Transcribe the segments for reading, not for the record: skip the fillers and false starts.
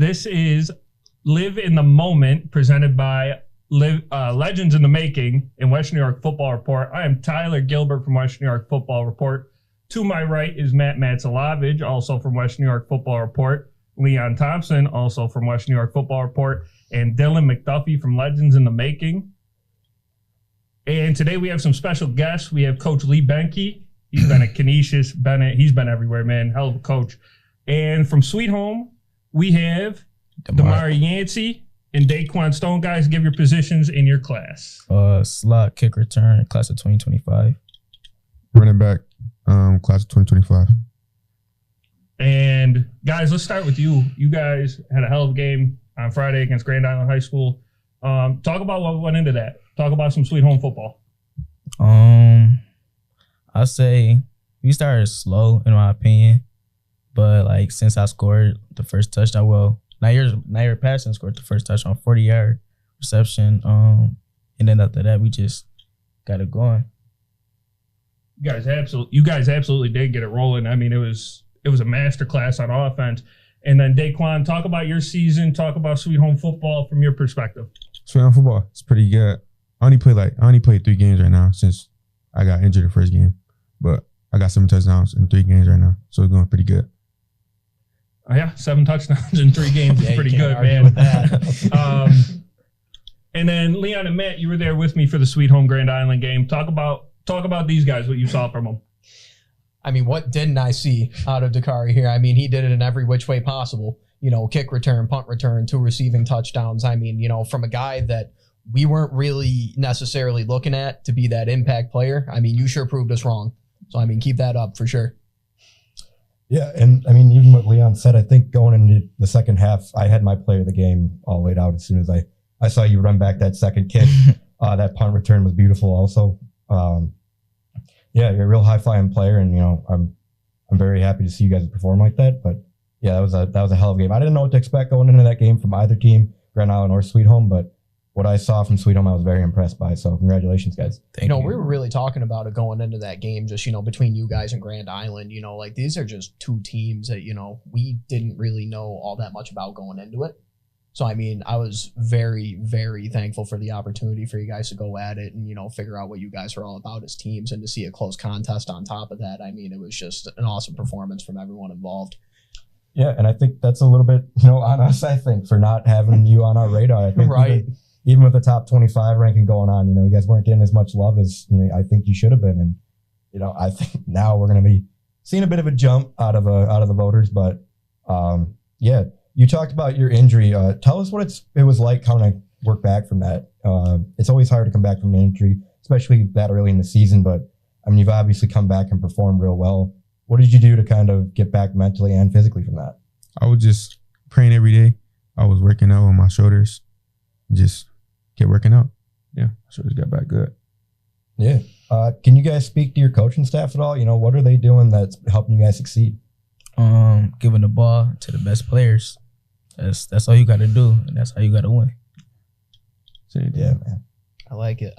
This is Live in the Moment, presented by Legends in the Making in Western New York Football Report. I am Tyler Gilbert from Western New York Football Report. To my right is Matt Matsalavage, also from Western New York Football Report. Leon Thompson, also from Western New York Football Report. And Dylan McDuffie from Legends in the Making. And today we have some special guests. We have Coach Lee Behnke. He's been at Canisius, he's been everywhere, man. Hell of a coach. And from Sweet Home, we have Damari Yancey and Daquan Stone. Guys, give your positions in your class. Slot, kick return, class of 2025. Running back, class of 2025. And guys, let's start with you. You guys had a hell of a game on Friday against Grand Island High School. Talk about what went into that. Talk about some Sweet Home football. I'll say we started slow, in my opinion. But, like, since I scored the first touchdown, Nair Patterson scored the first touchdown, 40-yard reception. And then after that, we just got it going. You guys absolutely did get it rolling. I mean, it was a masterclass on offense. And then, Daquan, talk about your season. Talk about Sweet Home football from your perspective. Sweet Home football, it's pretty good. I only played 3 games right now since I got injured the first game. But I got 7 touchdowns in 3 games right now, so it's going pretty good. Oh, yeah, 7 touchdowns in 3 games is pretty good, man. With that. And then Leon and Matt, you were there with me for the Sweet Home Grand Island game. Talk about these guys, what you saw from them. I mean, what didn't I see out of Dakari here? I mean, he did it in every which way possible. You know, kick return, punt return, 2 receiving touchdowns. I mean, you know, from a guy that we weren't really necessarily looking at to be that impact player, I mean, you sure proved us wrong. So, I mean, keep that up for sure. Yeah, and I mean, even what Leon said, I think going into the second half, I had my player of the game all laid out as soon as I saw you run back that second kick. That punt return was beautiful also. Yeah, you're a real high-flying player, and, you know, I'm very happy to see you guys perform like that. But, yeah, that was a hell of a game. I didn't know what to expect going into that game from either team, Grand Island or Sweet Home, but what I saw from Sweet Home, I was very impressed by. So congratulations, guys. Thank you. We were really talking about it going into that game, just, you know, between you guys and Grand Island. You know, like, these are just 2 teams that, you know, we didn't really know all that much about going into it. So, I mean, I was very, very thankful for the opportunity for you guys to go at it and, you know, figure out what you guys are all about as teams, and to see a close contest on top of that. I mean, it was just an awesome performance from everyone involved. Yeah, and I think that's a little bit, you know, on us, I think, for not having you on our radar. I think right. Even with the top 25 ranking going on, you know, you guys weren't getting as much love as, you know, I think you should have been. And, you know, I think now we're going to be seeing a bit of a jump out of the voters. But, yeah, you talked about your injury. Tell us what it was like kind of work back from that. It's always hard to come back from an injury, especially that early in the season. But, I mean, you've obviously come back and performed real well. What did you do to kind of get back mentally and physically from that? I was just praying every day. I was working out on my shoulders. Just kept working out. Yeah, shoulders got back good. Yeah. Can you guys speak to your coaching staff at all? You know, what are they doing that's helping you guys succeed? Giving the ball to the best players. That's all you got to do, and that's how you got to win. Yeah, man. I like it.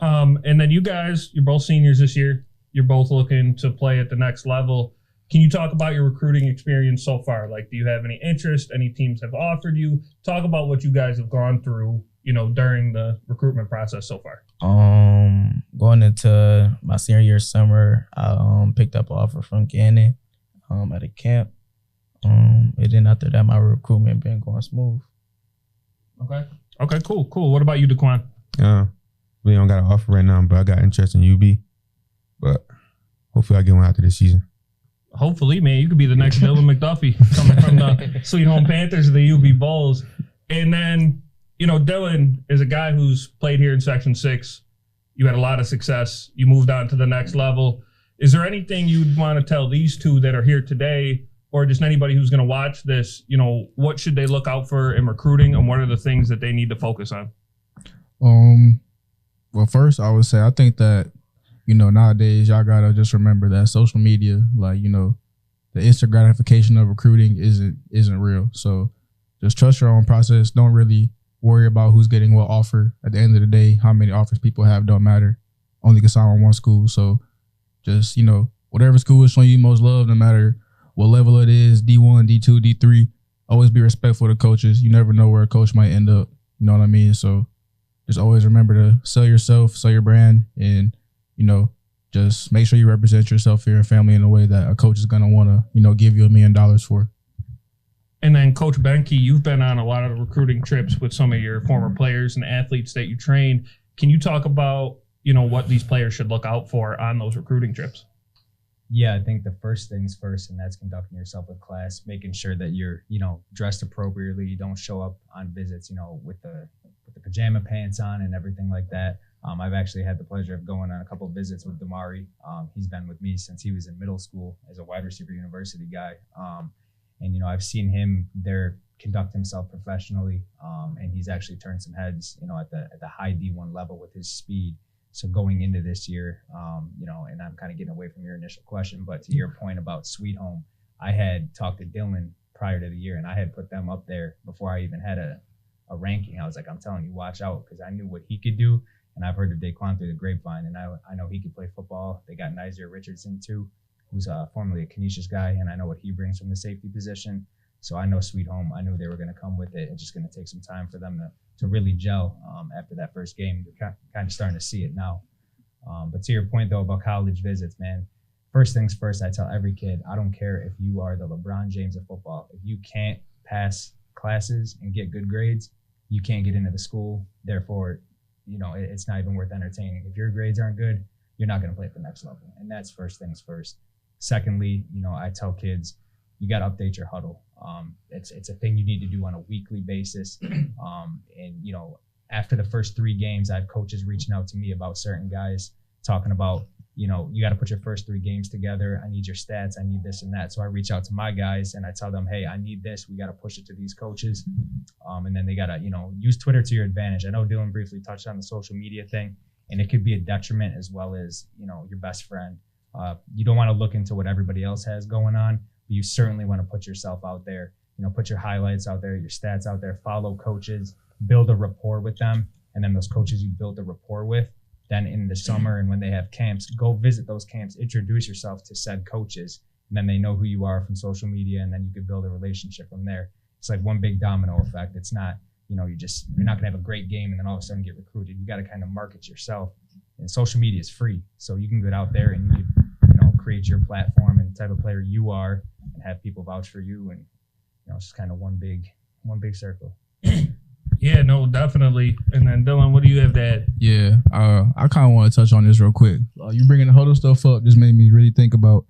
And then you guys, you're both seniors this year. You're both looking to play at the next level. Can you talk about your recruiting experience so far? Like, do you have any interest? Any teams have offered you? Talk about what you guys have gone through, you know, during the recruitment process so far. Going into my senior year summer, I picked up an offer from Gannon at a camp. And then after that, my recruitment been going smooth. Okay, cool. What about you, Daquan? We don't got an offer right now, but I got interest in UB. But hopefully I get one after this season. Hopefully, man, you could be the next Dylan McDuffie coming from the Sweet Home Panthers of the UB Bulls. And then, you know, Dylan is a guy who's played here in Section 6. You had a lot of success. You moved on to the next level. Is there anything you'd want to tell these 2 that are here today, or just anybody who's going to watch this, you know, what should they look out for in recruiting, and what are the things that they need to focus on? Well, first, I would say I think that, you know, nowadays y'all gotta just remember that social media, like, you know, the instant gratification of recruiting isn't real. So just trust your own process. Don't really worry about who's getting what offer. At the end of the day, how many offers people have don't matter. Only can sign on one school. So just, you know, whatever school is showing you most love, no matter what level it is, D1, D2, D3, always be respectful to coaches. You never know where a coach might end up. You know what I mean? So just always remember to sell yourself, sell your brand, and, you know, just make sure you represent yourself and your family in a way that a coach is going to want to, you know, give you $1 million for. And then Coach Behnke, you've been on a lot of recruiting trips with some of your former players and athletes that you train. Can you talk about, you know, what these players should look out for on those recruiting trips? Yeah, I think the first things first, and that's conducting yourself with class, making sure that you're, you know, dressed appropriately. You don't show up on visits, you know, with the pajama pants on and everything like that. I've actually had the pleasure of going on a couple of visits with Damari. He's been with me since he was in middle school as a wide receiver university guy. And, you know, I've seen him there conduct himself professionally. And he's actually turned some heads, you know, at the high D1 level with his speed. So going into this year, you know, and I'm kind of getting away from your initial question, but to your point about Sweet Home, I had talked to Dylan prior to the year, and I had put them up there before I even had a ranking. I was like, I'm telling you, watch out, because I knew what he could do. And I've heard of Daquan through the grapevine, and I know he could play football. They got Nizer Richardson too, who's formerly a Canisius guy, and I know what he brings from the safety position. So I know Sweet Home. I knew they were going to come with it. It's just going to take some time for them to really gel after that first game. They're kind of starting to see it now. But to your point, though, about college visits, man, first things first, I tell every kid, I don't care if you are the LeBron James of football. If you can't pass classes and get good grades, you can't get into the school. Therefore, you know, it's not even worth entertaining. If your grades aren't good, you're not going to play at the next level. And that's first things first. Secondly, you know, I tell kids, you got to update your huddle. It's a thing you need to do on a weekly basis. And, you know, after the first 3 games, I have coaches reaching out to me about certain guys, talking about, you know, you got to put your first 3 games together. I need your stats. I need this and that. So I reach out to my guys and I tell them, hey, I need this. We got to push it to these coaches. And then they got to, you know, use Twitter to your advantage. I know Dylan briefly touched on the social media thing, and it could be a detriment as well as, you know, your best friend. You don't want to look into what everybody else has going on, but you certainly want to put yourself out there, you know, put your highlights out there, your stats out there, follow coaches, build a rapport with them. And then those coaches you build a rapport with, then in the summer and when they have camps, go visit those camps, introduce yourself to said coaches, and then they know who you are from social media, and then you can build a relationship from there. It's like one big domino effect. It's not, you know, you're not gonna have a great game and then all of a sudden get recruited. You got to kind of market yourself, and social media is free, so you can get out there and you can, you know, create your platform and the type of player you are, and have people vouch for you, and, you know, it's just kind of one big circle. Yeah, no, definitely. And then Dylan, what do you have to add? Yeah, I kind of want to touch on this real quick. You bringing the huddle stuff up just made me really think about,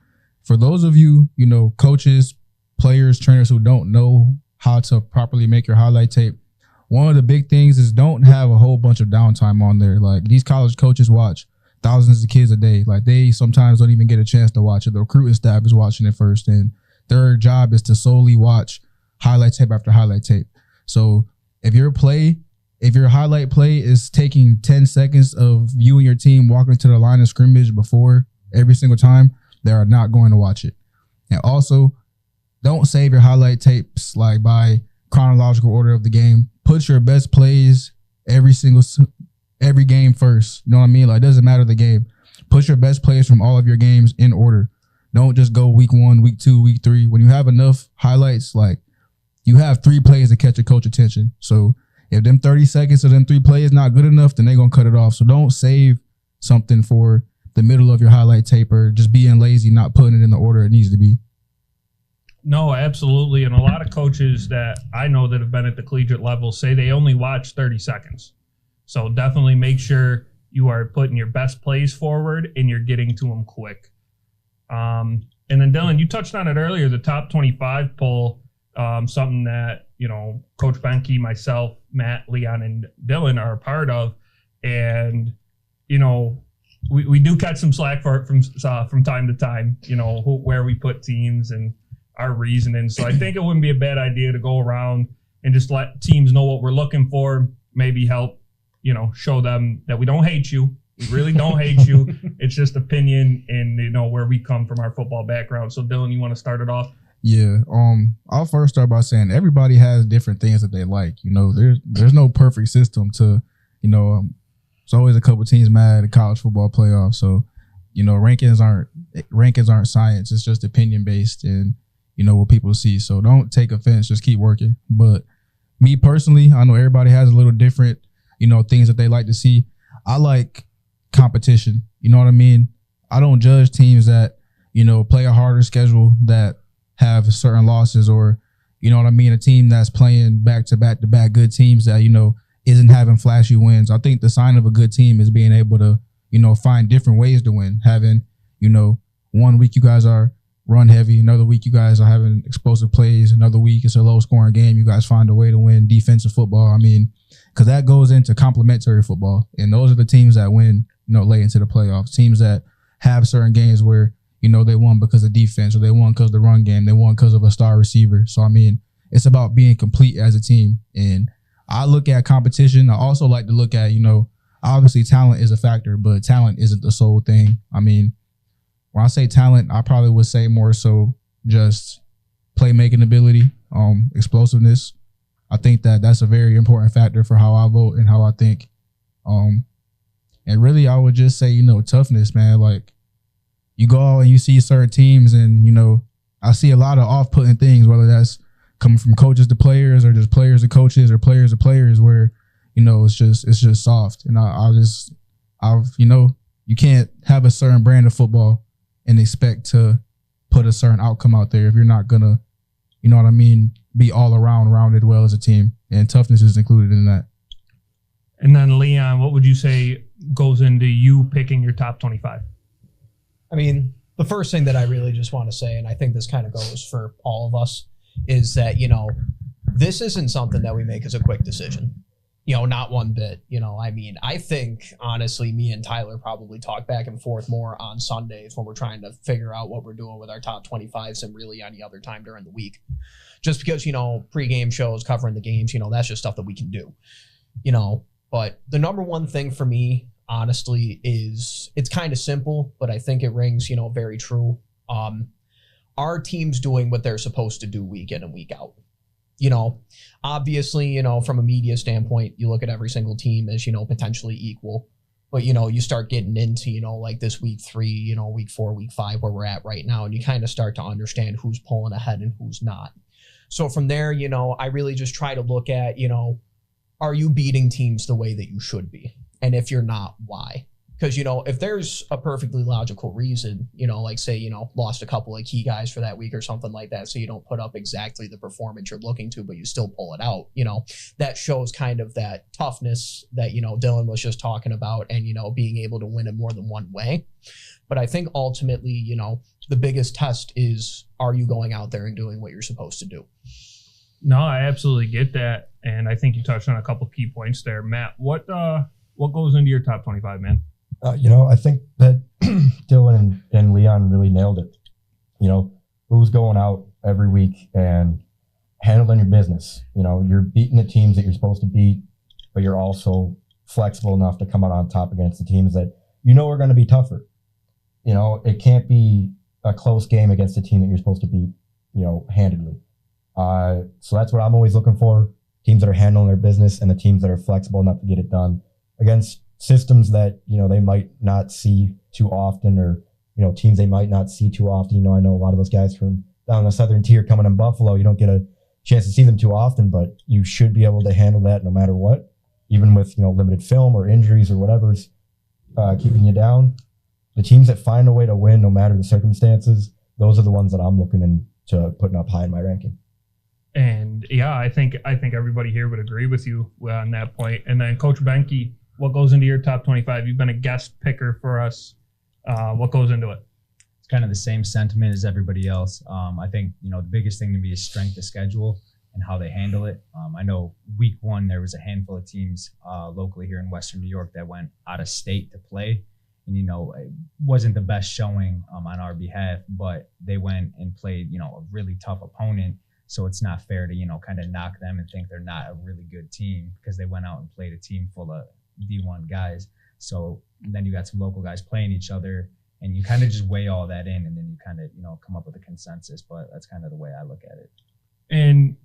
for those of you, you know, coaches, players, trainers who don't know how to properly make your highlight tape, one of the big things is don't have a whole bunch of downtime on there. Like, these college coaches watch thousands of kids a day. Like, they sometimes don't even get a chance to watch it. The recruiting staff is watching it first, and their job is to solely watch highlight tape after highlight tape. So if your highlight play is taking 10 seconds of you and your team walking to the line of scrimmage before every single time, they are not going to watch it. And also, don't save your highlight tapes like by chronological order of the game. Put your best plays every game first. You know what I mean? Like, it doesn't matter the game. Put your best plays from all of your games in order. Don't just go week 1, week 2, week 3. When you have enough highlights, like, you have 3 plays to catch a coach attention. So if them 30 seconds of them 3 plays not good enough, then they're going to cut it off. So don't save something for the middle of your highlight tape, or just being lazy, not putting it in the order it needs to be. No, absolutely. And a lot of coaches that I know that have been at the collegiate level say they only watch 30 seconds. So definitely make sure you are putting your best plays forward and you're getting to them quick. And then Dylan, you touched on it earlier, the top 25 poll. Something that, you know, Coach Behnke, myself, Matt, Leon, and Dylan are a part of. And, you know, we do catch some slack for it from time to time, you know, where we put teams and our reasoning. So I think it wouldn't be a bad idea to go around and just let teams know what we're looking for, maybe help, you know, show them that we don't hate you. We really don't hate you. It's just opinion and, you know, where we come from, our football background. So Dylan, you want to start it off? Yeah, I'll first start by saying everybody has different things that they like. You know, there's no perfect system to, you know, there's always a couple teams mad at college football playoffs. So, you know, rankings aren't science. It's just opinion based. And, what people see. So don't take offense, just keep working. But me personally, I know everybody has a little different, things that they like to see. I like competition. You know what I mean? I don't judge teams that, play a harder schedule, that have certain losses, or, a team that's playing back to back good teams that, isn't having flashy wins. I think the sign of a good team is being able to, find different ways to win. Having, 1 week you guys are run heavy, another week you guys are having explosive plays, another week it's a low scoring game, you guys find a way to win defensive football. I mean, because that goes into complementary football, and those are the teams that win, late into the playoffs. Teams that have certain games where, they won because of defense, or they won because of the run game, they won because of a star receiver. So I mean, it's about being complete as a team. And I look at competition. I also like to look at, obviously talent is a factor, but talent isn't the sole thing. I mean, when I say talent, I probably would say more so just playmaking ability, explosiveness. I think that that's a very important factor for how I vote and how I think. And really, I would just say, toughness, man. Like, you go out and you see certain teams, and, I see a lot of off-putting things, whether that's coming from coaches to players, or just players to coaches, or players to players, where, it's just soft. And you can't have a certain brand of football and expect to put a certain outcome out there if you're not gonna, be all around rounded well as a team. And toughness is included in that. And then Leon, what would you say goes into you picking your top 25? I mean, the first thing that I really just want to say, and I think this kind of goes for all of us, is that, this isn't something that we make as a quick decision. Not one bit. I think, honestly, me and Tyler probably talk back and forth more on Sundays when we're trying to figure out what we're doing with our top 25s than really any other time during the week. Just because, pregame shows, covering the games, that's just stuff that we can do. But the number one thing for me, honestly, is it's kind of simple, but I think it rings, very true. Our team's doing what they're supposed to do week in and week out. Obviously, from a media standpoint, you look at every single team as, potentially equal. But, you start getting into, like this week 3, week 4, week 5, where we're at right now, and you kind of start to understand who's pulling ahead and who's not. So from there, I really just try to look at, are you beating teams the way that you should be? And if you're not, why? Because, if there's a perfectly logical reason, like say, lost a couple of key guys for that week or something like that, so you don't put up exactly the performance you're looking to, but you still pull it out, that shows kind of that toughness that, Dylan was just talking about, and, being able to win in more than one way. But I think ultimately, the biggest test is, are you going out there and doing what you're supposed to do? No, I absolutely get that. And I think you touched on a couple key points there. Matt, what goes into your top 25, man? I think that Dylan and Leon really nailed it. Who's going out every week and handling your business. You're beating the teams that you're supposed to beat, but you're also flexible enough to come out on top against the teams that are going to be tougher. It can't be a close game against a team that you're supposed to beat, handedly. So that's what I'm always looking for. Teams that are handling their business, and the teams that are flexible enough to get it done against systems that, they might not see too often, or, teams they might not see too often. I know a lot of those guys from down the southern tier coming in Buffalo, you don't get a chance to see them too often, but you should be able to handle that no matter what, even with, limited film or injuries or whatever's keeping you down. The teams that find a way to win no matter the circumstances, those are the ones that I'm looking into putting up high in my ranking. And yeah, I think everybody here would agree with you on that point. And then Coach Behnke, what goes into your top 25? You've been a guest picker for us. What goes into it? It's kind of the same sentiment as everybody else. I think, the biggest thing to me is strength of schedule and how they handle it. I know week 1, there was a handful of teams locally here in Western New York that went out of state to play. And, it wasn't the best showing on our behalf, but they went and played, a really tough opponent. So it's not fair to, kind of knock them and think they're not a really good team because they went out and played a team full of D1 guys. So then you got some local guys playing each other, and you kind of just weigh all that in, and then you kind of, come up with a consensus. But that's kind of the way I look at it. And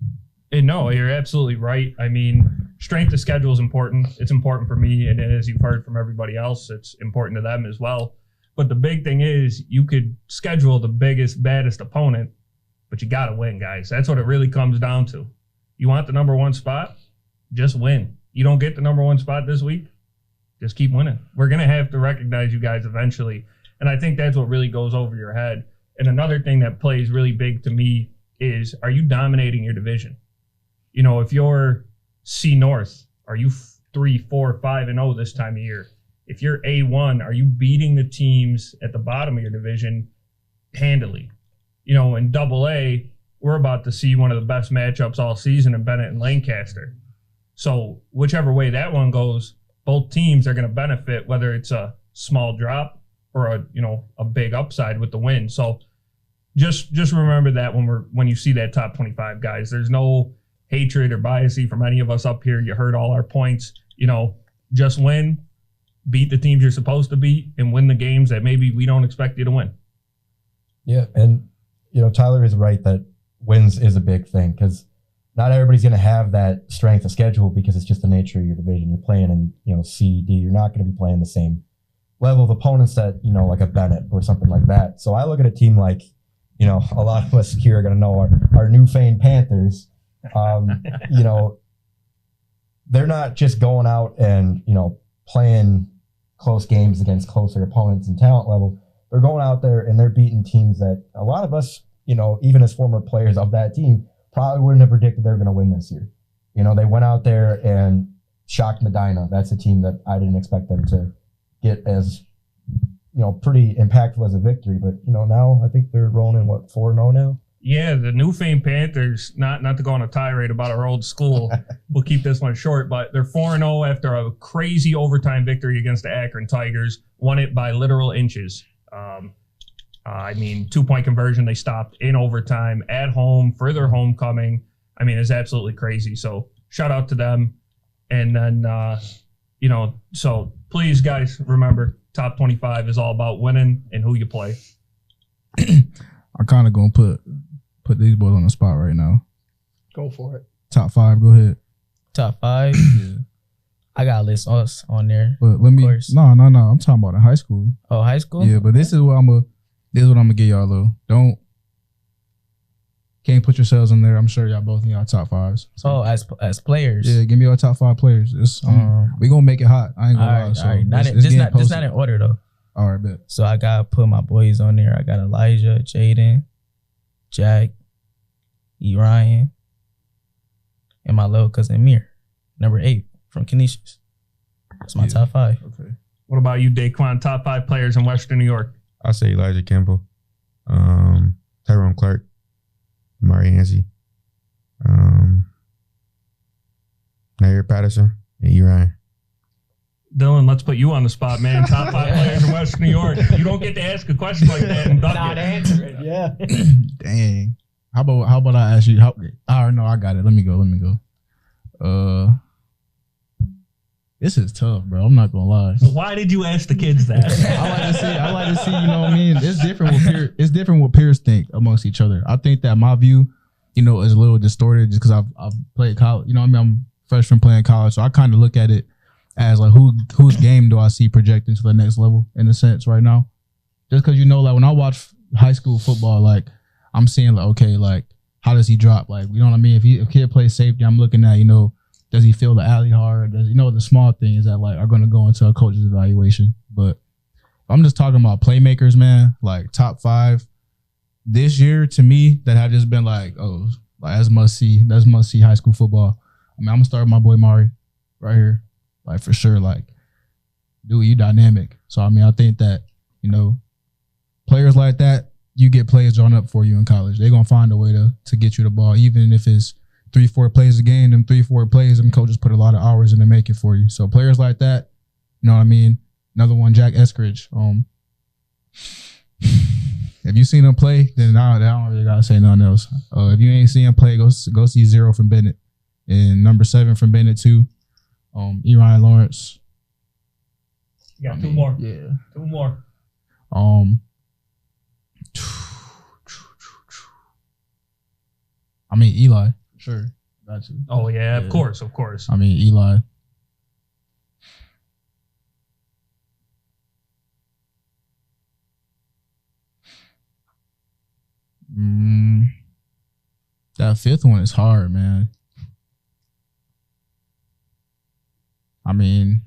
no, you're absolutely right. I mean, strength of schedule is important. It's important for me, and as you've heard from everybody else, it's important to them as well. But the big thing is, you could schedule the biggest, baddest opponent, but you got to win, guys. That's what it really comes down to. You want the number one spot? Just win. You don't get the number one spot this week? Just keep winning. We're going to have to recognize you guys eventually. And I think that's what really goes over your head. And another thing that plays really big to me is, are you dominating your division? You know, if you're C North, are you 3, 4, 5-0 this time of year? If you're A1, are you beating the teams at the bottom of your division handily? You know, in AA, we're about to see one of the best matchups all season in Bennett and Lancaster. So whichever way that one goes, both teams are going to benefit, whether it's a small drop or a big upside with the win. So just remember that when you see that top 25, guys. There's no hatred or bias from any of us up here. You heard all our points. You know, just win, beat the teams you're supposed to beat, and win the games that maybe we don't expect you to win. Yeah, and Tyler is right that wins is a big thing, because not everybody's going to have that strength of schedule, because it's just the nature of your division. You're playing in C, D. You're not going to be playing the same level of opponents that like a Bennett or something like that. So I look at a team like a lot of us here are going to know our Newfane Panthers. They're not just going out and playing close games against closer opponents and talent level. They're going out there and they're beating teams that a lot of us, even as former players of that team, probably wouldn't have predicted they were going to win this year. They went out there and shocked Medina. That's a team that I didn't expect them to get as, pretty impactful as a victory. But, now I think they're rolling in, 4-0 now? Yeah, the Newfane Panthers, not to go on a tirade about our old school, we'll keep this one short, but they're 4-0 after a crazy overtime victory against the Akron Tigers, won it by literal inches. 2-point conversion, they stopped in overtime at home for their homecoming. It's absolutely crazy. So shout out to them. And then, so please, guys, remember, top 25 is all about winning and who you play. I'm kind of going to put these boys on the spot right now. Go for it. Top 5, go ahead. Top 5? Yeah. I got to list us on there. But let me, no. I'm talking about in high school. Oh, high school? Yeah, but this is what I'm gonna give y'all though. Can't put yourselves in there. I'm sure y'all both in y'all top 5s. So. Oh, as players. Yeah, give me your top 5 players. We gonna make it hot. I ain't gonna lie. So all right. Just not in order though. All right, bet. So I gotta put my boys on there. I got Elijah, Jaden, Jack, E. Ryan, and my little cousin Mir, number 8 from Canisius. That's my top 5. Okay. What about you, Daquan? Top 5 players in Western New York? I say Elijah Campbell, Tyrone Clark, Damari Yancey, Nair Patterson, and E. Ryan. Dylan, let's put you on the spot, man. Top 5 players in Western New York. You don't get to ask a question like that and duck Not it. answer it. Yeah. Dang. How about I ask you? I got it. Let me go. This is tough, bro. I'm not gonna lie. Why did you ask the kids that? I like to see. You know what I mean? It's different what peers think amongst each other. I think that my view, is a little distorted just because I've played college. I'm a freshman playing college, so I kind of look at it as like whose game do I see projecting to the next level in a sense right now. Just because like when I watch high school football, like I'm seeing like, okay, like how does he drop? Like, you know what I mean? If a kid plays safety, I'm looking at, does he feel the alley hard? Does the small things that like are going to go into a coach's evaluation. But I'm just talking about playmakers, man. Like top 5 this year to me that have just been like, oh, like that's must see high school football. I'm gonna start with my boy Mari right here, like for sure. Like, dude, you dynamic. So I think that players like that, you get players drawn up for you in college. They're gonna find a way to get you the ball, even if it's 3-4 plays a game. Them 3-4 plays, them coaches put a lot of hours in to make it for you. So players like that, you know what I mean? Another one, Jack Eskridge. If you seen him play, then I don't really gotta say nothing else. If you ain't seen him play, go see 0 from Bennett and number 7 from Bennett too. E. Ryan Lawrence. You got 2 more. Yeah, 2 more. Eli. Sure. Got you. Oh, yeah, of course. Eli. That fifth one is hard, man. I mean,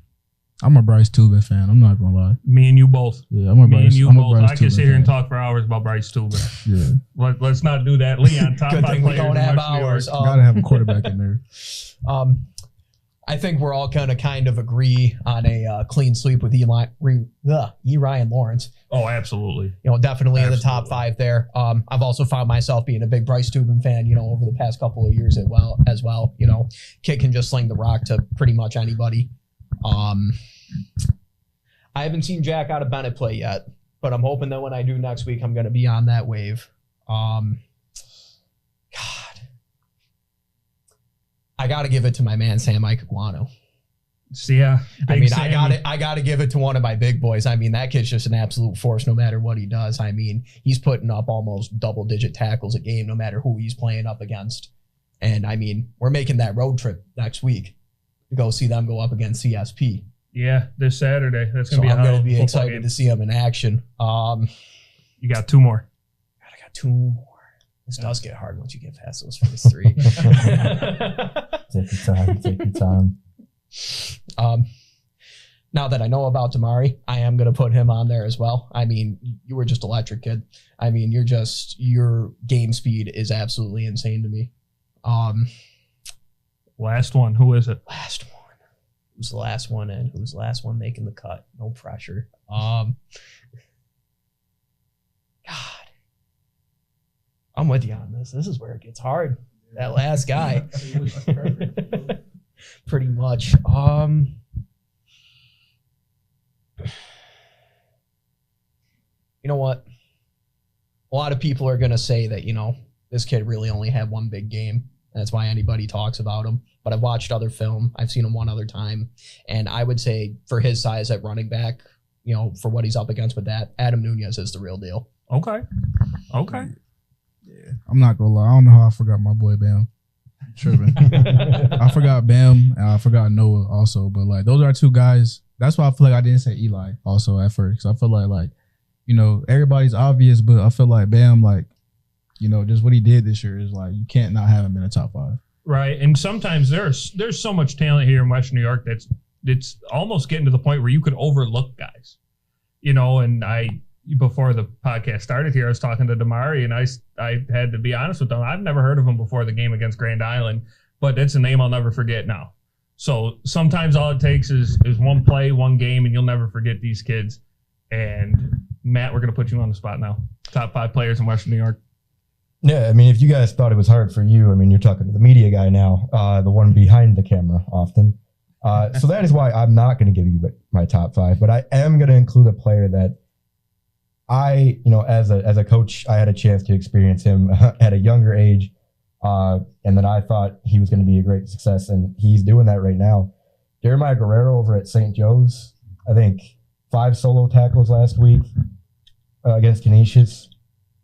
I'm a Bryce Tubin fan. I'm not gonna lie. Me and you both. Yeah, I'm a Me Bryce. and you I'm a both. Bryce I can Tubin sit here and fan. talk for hours about Bryce Tubin. Yeah, Let's not do that. Leon, top Good 5 thing we players don't in have Western New York. ours. gotta have a quarterback in there. I think we're all gonna kind of agree on a clean sweep with Ryan Lawrence. Oh, absolutely. Definitely in the top Absolutely. 5 there. I've also found myself being a big Bryce Tubin fan, over the past couple of years as well. Kid can just sling the rock to pretty much anybody. I haven't seen Jack out of Bennett play yet, but I'm hoping that when I do next week, I'm going to be on that wave. God, I got to give it to my man Sam Ikaguano. Yeah. I Big mean, Sammy. I got to give it to one of my big boys. I mean, that kid's just an absolute force no matter what he does. I mean, he's putting up almost double-digit tackles a game no matter who he's playing up against. And, I mean, we're making that road trip next week to go see them go up against CSP. Yeah, this Saturday. That's So going to be a I'm hell going of to a be football excited game. to see him in action. You got 2 more. God, I got 2 more. This does get hard once you get past those first 3. Take your time. Take your time. Now that I know about Damari, I am going to put him on there as well. I mean, you were just electric, kid. I mean, your game speed is absolutely insane to me. Last one. Who is it? Last one. Who's the last one in? Who's the last one making the cut? No pressure. God. I'm with you on this. This is where it gets hard. That last guy. Pretty much. You know what? A lot of people are going to say that, this kid really only had one big game. That's why anybody talks about him. But I've watched other film. I've seen him one other time. And I would say for his size at running back, for what he's up against with that, Adam Nunez is the real deal. Okay. Yeah, I'm not gonna lie. I don't know how I forgot my boy Bam. Tripping. I forgot Bam and I forgot Noah also. But like those are 2 guys. That's why I feel like I didn't say Eli also at first. Cause I feel like everybody's obvious, but I feel like Bam, just what he did this year is like you can't not have him in the top 5. Right. And sometimes there's so much talent here in Western New York it's almost getting to the point where you could overlook guys. And before the podcast started here, I was talking to Damari, and I had to be honest with them. I've never heard of him before the game against Grand Island, but it's a name I'll never forget now. So sometimes all it takes is one play, one game, and you'll never forget these kids. And Matt, we're going to put you on the spot now. Top 5 players in Western New York. Yeah, I mean, if you guys thought it was hard for you, I mean, you're talking to the media guy now, the one behind the camera often. So that is why I'm not going to give you my top 5, but I am going to include a player that I, as a coach, I had a chance to experience him at a younger age, and then I thought he was going to be a great success, and he's doing that right now. Jeremiah Guerrero over at St. Joe's, I think 5 solo tackles last week against Canisius.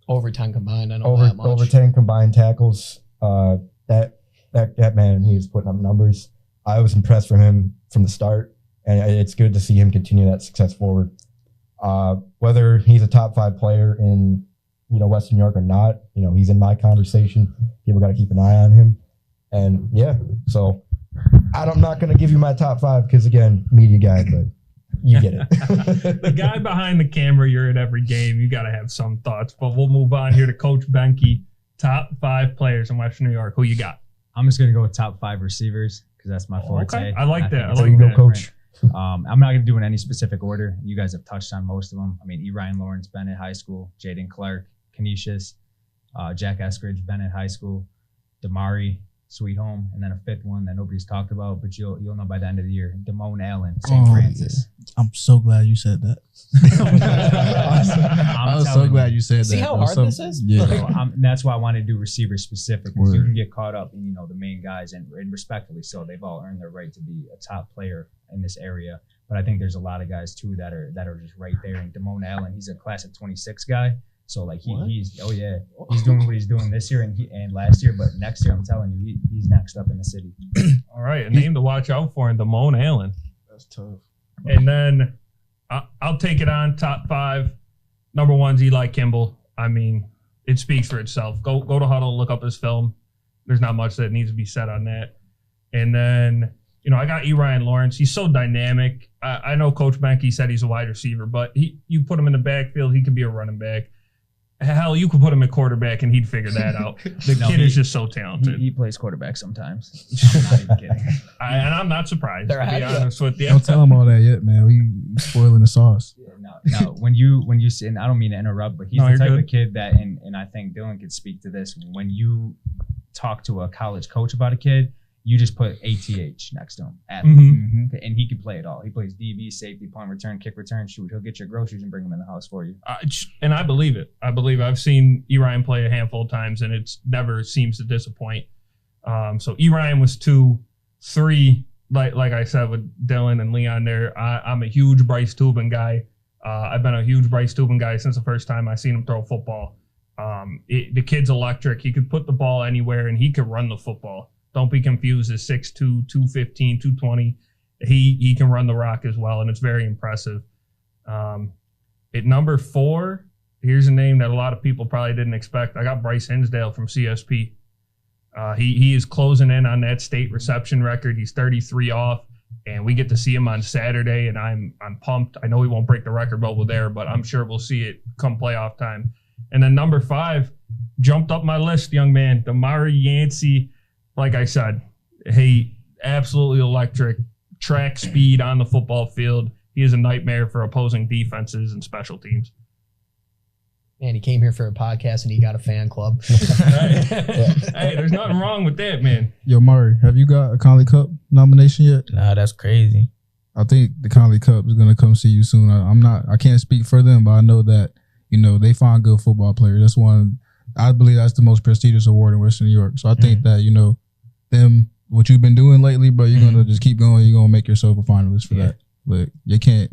Over 10 combined, I know that much. Over 10 combined tackles. That man, he is putting up numbers. I was impressed from him from the start, and it's good to see him continue that success forward. Whether he's a top 5 player in Western New York or not, he's in my conversation. People got to keep an eye on him, and so I'm not going to give you my top 5 because again, media guy, but you get it. The guy behind the camera, you're at every game. You got to have some thoughts, but we'll move on here to Coach Behnke. Top 5 players in Western New York. Who you got? I'm just gonna go with top 5 receivers because that's my forte. Okay, I like that. think I it's There you go, different. coach. I'm not going to do in any specific order. You guys have touched on most of them. I mean, Ryan Lawrence, Bennett High School, Jaden Clark, Canisius, Jack Eskridge, Bennett High School, Damari, Sweet Home, and then a 5th one that nobody's talked about, but you'll know by the end of the year, Damone Allen, St. Francis. I'm so glad you said that. I was so glad you said that. See how hard this is? Yeah. So that's why I wanted to do receiver specific because you can get caught up in the main guys and respectfully so they've all earned their right to be a top player in this area. But I think there's a lot of guys too that are just right there. And Damone Allen, he's a class of 26 guy. So like he's doing what he's doing this year and last year, but next year I'm telling you he's next up in the city. All right, a name to watch out for in Damone Allen. That's tough. And then I'll take it on top 5. Number 1's Eli Kimball. I mean, it speaks for itself. Go to Huddle, look up his film. There's not much that needs to be said on that. And then, I got Ryan Lawrence. He's so dynamic. I know Coach Behnke said he's a wide receiver, but you put him in the backfield, he could be a running back. Hell, you could put him at quarterback and he'd figure that out. The kid is just so talented. He plays quarterback sometimes. I'm not even kidding. And I'm not surprised, to be honest with you. Don't tell him all that yet, man. We spoiling the sauce. No. When you see, and I don't mean to interrupt, but he's the type of kid that, and I think Dylan could speak to this. When you talk to a college coach about a kid, you just put ATH next to him, and he can play it all. He plays DB, safety, punt return, kick return, shoot. He'll get your groceries and bring them in the house for you. And I believe it. I've seen Ryan play a handful of times, and it never seems to disappoint. So Ryan was 2, 3. Like I said with Dylan and Leon there. I'm a huge Bryce Tubin guy. I've been a huge Bryce Tubin guy since the first time I seen him throw football. The kid's electric. He could put the ball anywhere, and he could run the football. Don't be confused as 6'2", 215, 220. He can run the rock as well, and it's very impressive. At number 4, here's a name that a lot of people probably didn't expect. I got Bryce Hinsdale from CSP. He is closing in on that state reception record. He's 33 off, and we get to see him on Saturday, and I'm pumped. I know he won't break the record bubble there, but I'm sure we'll see it come playoff time. And then number 5 jumped up my list, young man, Damari Yancey. Like I said, absolutely electric, track speed on the football field. He is a nightmare for opposing defenses and special teams. Man, he came here for a podcast and he got a fan club. Hey, there's nothing wrong with that, man. Yo, Murray, have you got a Conley Cup nomination yet? Nah, that's crazy. I think the Conley Cup is gonna come see you soon. I can't speak for them, but I know that they find good football players. That's one. I believe that's the most prestigious award in Western New York. So I think that what you've been doing lately, bro, you're gonna just keep going. You're gonna make yourself a finalist for that. But you can't.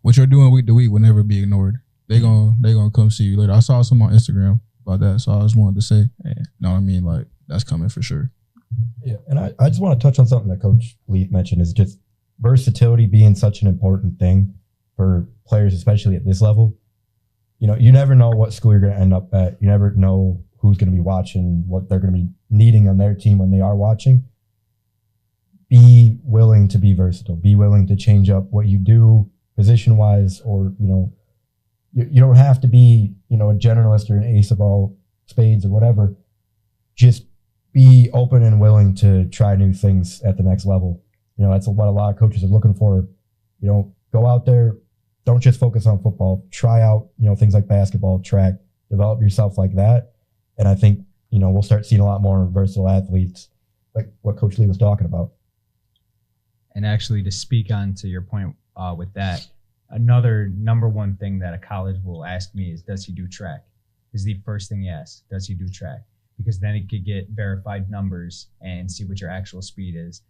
What you're doing week to week will never be ignored. They gonna come see you later. I saw some on Instagram about that, so I just wanted to say, like that's coming for sure. Yeah, and I just want to touch on something that Coach Lee mentioned is just versatility being such an important thing for players, especially at this level. You never know what school you're going to end up at. You never know who's going to be watching, what they're going to be needing on their team when they are watching. Be willing to be versatile. Be willing to change up what you do position-wise, or, you don't have to be, a generalist or an ace of all spades or whatever. Just be open and willing to try new things at the next level. That's what a lot of coaches are looking for. Go out there. Don't just focus on football. Try out, things like basketball, track, develop yourself like that. And I think, we'll start seeing a lot more versatile athletes like what Coach Lee was talking about. And actually, to speak on to your point with that, another number one thing that a college will ask me is, does he do track? Is the first thing he asks, does he do track? Because then it could get verified numbers and see what your actual speed is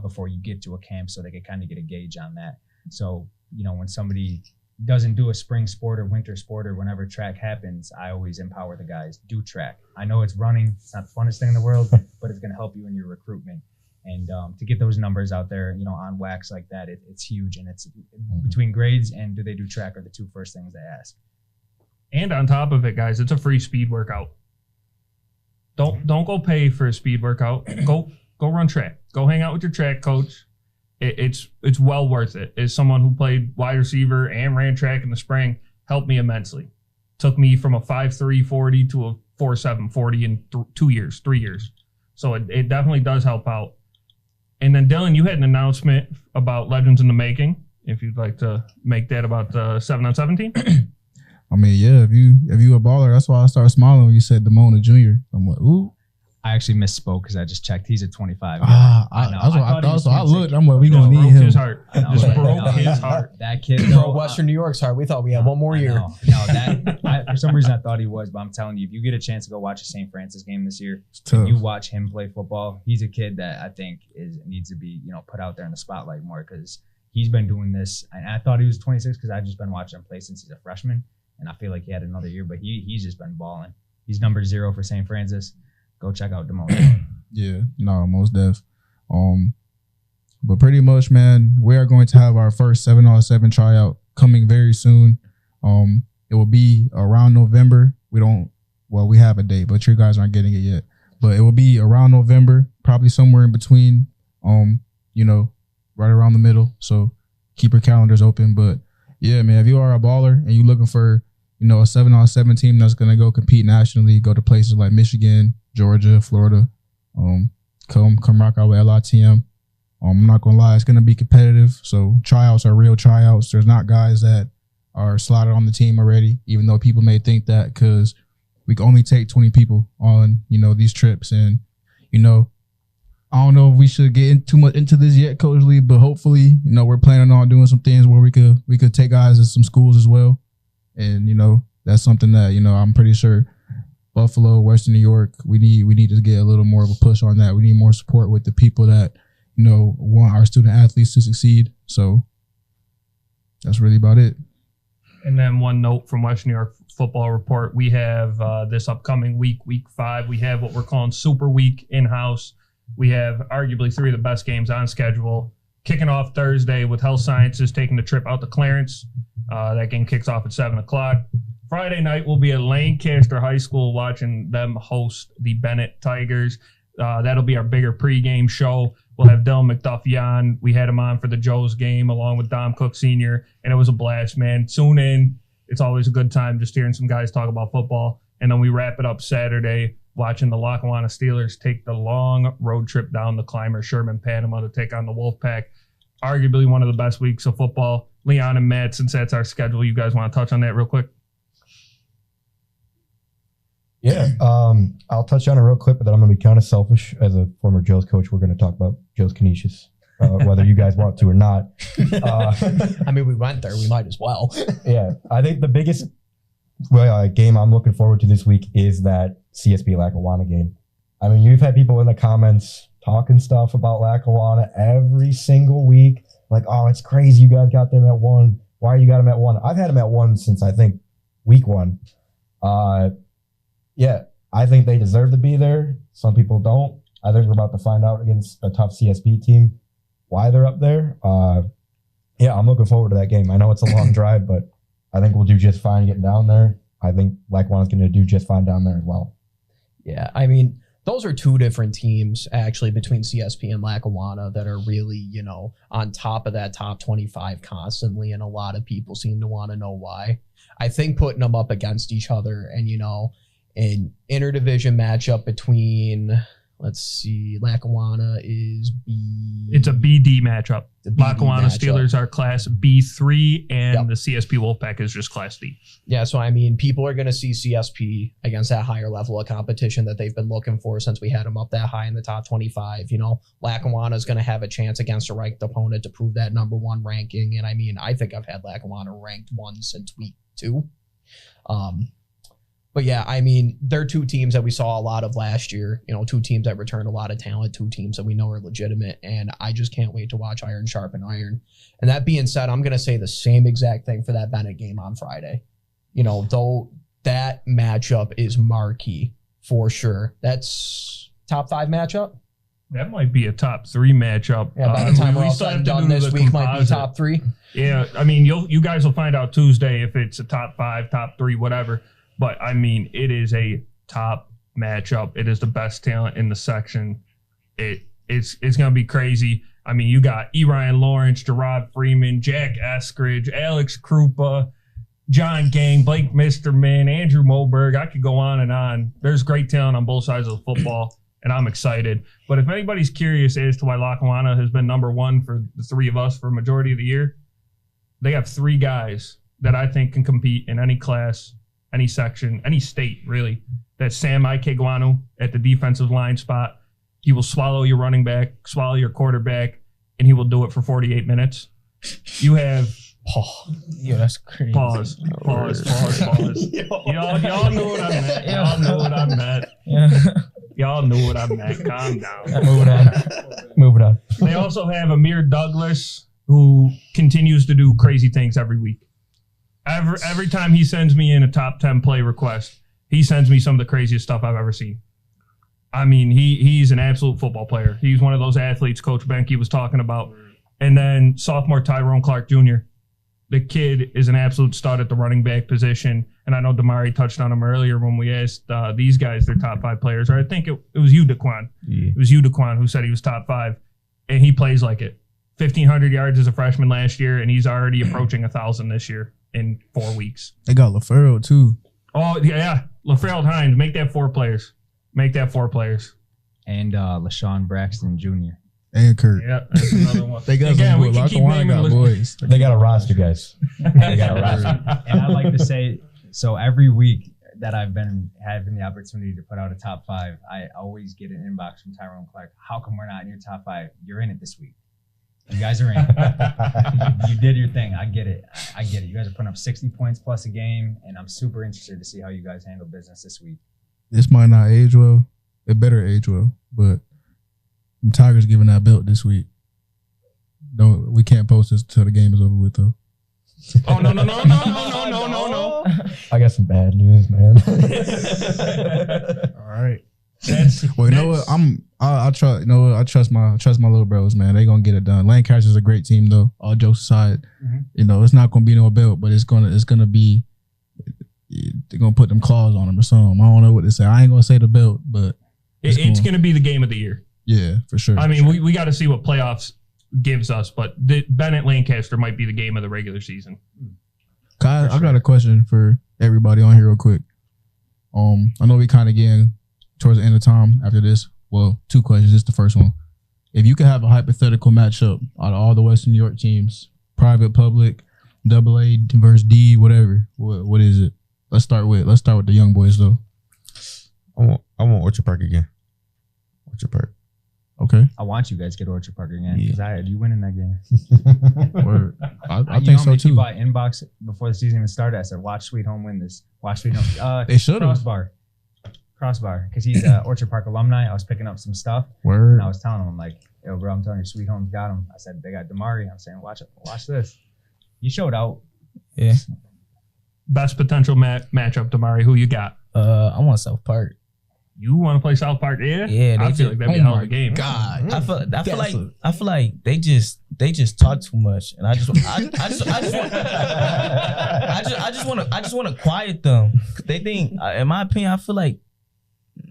before you get to a camp, so they could kind of get a gauge on that. So, when somebody doesn't do a spring sport or winter sport or whenever track happens, I always empower the guys, do track. I know it's running. It's not the funnest thing in the world, but it's going to help you in your recruitment. And to get those numbers out there, on wax like that, it's huge. And it's between grades and do they do track are the two first things they ask. And on top of it, guys, it's a free speed workout. Don't go pay for a speed workout. Go run track. Go hang out with your track coach. It's well worth it. As someone who played wide receiver and ran track in the spring, helped me immensely. Took me from a 5.3 40 to a 4.7 40 in 3 years. So it definitely does help out. And then Dylan, you had an announcement about Legends in the Making. If you'd like to make that about the 7-on-17. Yeah, if you a baller, that's why I started smiling when you said Damona Jr. I'm like, ooh. I actually misspoke because I just checked. He's at 25. That's what I thought. So I looked. I'm like, we gonna need him. His heart. Just broke his heart. That kid broke Western New York's heart. We thought we had one more year. For some reason I thought he was, but I'm telling you, if you get a chance to go watch a St. Francis game this year, and you watch him play football, he's a kid that I think needs to be put out there in the spotlight more, because he's been doing this. And I thought he was 26 because I've just been watching him play since he's a freshman, and I feel like he had another year, but he's just been balling. He's number 0 for St. Francis. Go check out Damari. Yeah, no, most def. But pretty much, man, we are going to have our first 7-on-7 tryout coming very soon. It will be around November. We have a date, but you guys aren't getting it yet. but it will be around November, probably somewhere in between, right around the middle. So keep your calendars open. But yeah, man, if you are a baller and you're looking for, a 7-on-7 team that's going to go compete nationally, go to places like Michigan, Georgia, Florida, come rock out with LITM. I'm not going to lie, it's going to be competitive. So tryouts are real tryouts. There's not guys that are slotted on the team already, even though people may think that, because we can only take 20 people on, these trips. And, I don't know if we should get too much into this yet, Coach Lee, but hopefully, we're planning on doing some things where we could take guys to some schools as well. And, that's something that, I'm pretty sure Buffalo, Western New York, we need to get a little more of a push on that. We need more support with the people that, want our student athletes to succeed. So that's really about it. And then one note from Western New York Football Report, we have this upcoming week 5, we have what we're calling Super Week in-house. We have arguably 3 of the best games on schedule. Kicking off Thursday with Health Sciences taking the trip out to Clarence. That game kicks off at 7 o'clock. Friday night, we'll be at Lancaster High School watching them host the Bennett Tigers. That'll be our bigger pregame show. We'll have Dylan McDuffie on. We had him on for the Joe's game along with Dom Cook Sr., and it was a blast, man. Tune in. It's always a good time just hearing some guys talk about football. And then we wrap it up Saturday watching the Lackawanna Steelers take the long road trip down the Clymer Sherman Panama to take on the Wolfpack. Arguably one of the best weeks of football. Leon and Matt, since that's our schedule, you guys want to touch on that real quick? Yeah, I'll touch on it real quick, but then I'm going to be kind of selfish. As a former Joe's coach, we're going to talk about Joe's Canisius, whether you guys want to or not. I mean, we went there. We might as well. Yeah, I think the biggest game I'm looking forward to this week is that CSB Lackawanna game. I mean, you've had people in the comments talking stuff about Lackawanna every single week. Like, oh, it's crazy you guys got them at 1. Why you got them at 1? I've had them at 1 since, I think, week 1. Yeah, I think they deserve to be there. Some people don't. I think we're about to find out against a tough CSB team why they're up there. Yeah, I'm looking forward to that game. I know it's a long drive, but I think we'll do just fine getting down there. I think Lackawanna's going to do just fine down there as well. Yeah, I mean, those are 2 different teams, actually, between CSP and Lackawanna that are really, on top of that top 25 constantly, and a lot of people seem to want to know why. I think putting them up against each other and, an interdivision matchup between, let's see, Lackawanna is B. It's a BD matchup. Lackawanna matchup. Steelers are class B3, and the CSP Wolfpack is just class D. Yeah, so I mean, people are going to see CSP against that higher level of competition that they've been looking for since we had them up that high in the top 25. Lackawanna is going to have a chance against a ranked opponent to prove that number 1 ranking. And I mean, I think I've had Lackawanna ranked 1 since week 2. But yeah, I mean, they're 2 teams that we saw a lot of last year. 2 teams that returned a lot of talent, 2 teams that we know are legitimate, and I just can't wait to watch iron sharpen iron. And that being said, I'm going to say the same exact thing for that Bennett game on Friday. Though that matchup is marquee for sure. That's top 5 matchup. That might be a top 3 matchup. Yeah, by the time we're all said and done this week, might be top 3. Yeah, I mean, you guys will find out Tuesday if it's a top 5, top 3, whatever. But, I mean, it is a top matchup. It is the best talent in the section. It's going to be crazy. I mean, you got E. Ryan Lawrence, Gerard Freeman, Jack Eskridge, Alex Krupa, John Gang, Blake Misterman, Andrew Moberg. I could go on and on. There's great talent on both sides of the football, and I'm excited. But if anybody's curious as to why Lackawanna has been number 1 for the 3 of us for a majority of the year, they have 3 guys that I think can compete in any class, any section, any state, really. That's Sam Ikegwanu at the defensive line spot. He will swallow your running back, swallow your quarterback, and he will do it for 48 minutes. You have... Yeah, that's crazy. Pause. Y'all knew what I meant. Y'all knew what I meant. Yeah. Y'all knew what I meant. Calm down. Moving on. They also have Amir Douglas, who continues to do crazy things every week. Every time he sends me in a top 10 play request, he sends me some of the craziest stuff I've ever seen. I mean, he's an absolute football player. He's one of those athletes Coach Behnke was talking about. And then sophomore Tyrone Clark Jr., The kid is an absolute stud at the running back position. And I know Damari touched on him earlier when we asked these guys their top 5 players. Or I think it was you, Daquan. Yeah. It was you, Daquan, who said he was top 5. And he plays like it. 1,500 yards as a freshman last year, and he's already approaching 1,000 this year in 4 weeks. They got LaFaro too. Oh, yeah. LaFreld Hines. Make that 4 players. Make that 4 players. And LaShawn Braxton Jr. And Kurt. Yeah, that's another one. They got Again, some we boys. can keep Lackawanna naming got list- boys. They got a roster, guys. They got a roster. And I'd like to say, so every week that I've been having the opportunity to put out a top 5, I always get an inbox from Tyrone Clark. How come we're not in your top 5? You're in it this week. You guys are in. You did your thing. I get it. I get it. You guys are putting up 60 points plus a game, and I'm super interested to see how you guys handle business this week. This might not age well. It better age well, but the Tigers giving that belt this week. No, we can't post this until the game is over with, though. Oh, no. I got some bad news, man. All right. That's, Well, you know what? I trust. You know what? I trust my little bros, man. They gonna get it done. Lancaster's a great team, though. All jokes aside, you know it's not gonna be no belt, but it's gonna be. They're gonna put them claws on them or something. I don't know what to say. I ain't gonna say the belt, but it's going to be the game of the year. yeah, for sure. I mean, we got to see what playoffs gives us, but Bennett Lancaster might be the game of the regular season. Kai, I got a question for everybody on here real quick. I know we kind of getting towards the end of time after this. Well, 2 questions. This is the first one. If you could have a hypothetical matchup out of all the Western New York teams, private, public, AA versus D, whatever, what is it? Let's start with the young boys though. I want Orchard Park again. Orchard Park. Okay. I want you guys to get Orchard Park again because I had you winning that game. Word. I You think know how so many too. people I inbox before the season even started? I said, "Watch Sweet Home win this. Watch Sweet Home." They should have. Crossbar, because he's an Orchard Park alumni. I was picking up some stuff, Word. and I was telling him, I'm like, "Yo, bro, I'm telling you, Sweet Home's got him." I said, "They got Damari." I'm saying, "Watch this." He showed out. Yeah. Best potential matchup, Damari. Who you got? I want South Park. You want to play South Park? Yeah. Yeah, I they feel like that'd be a hell of a game. God. I feel like they just talk too much, and I just want to quiet them. They think, in my opinion, I feel like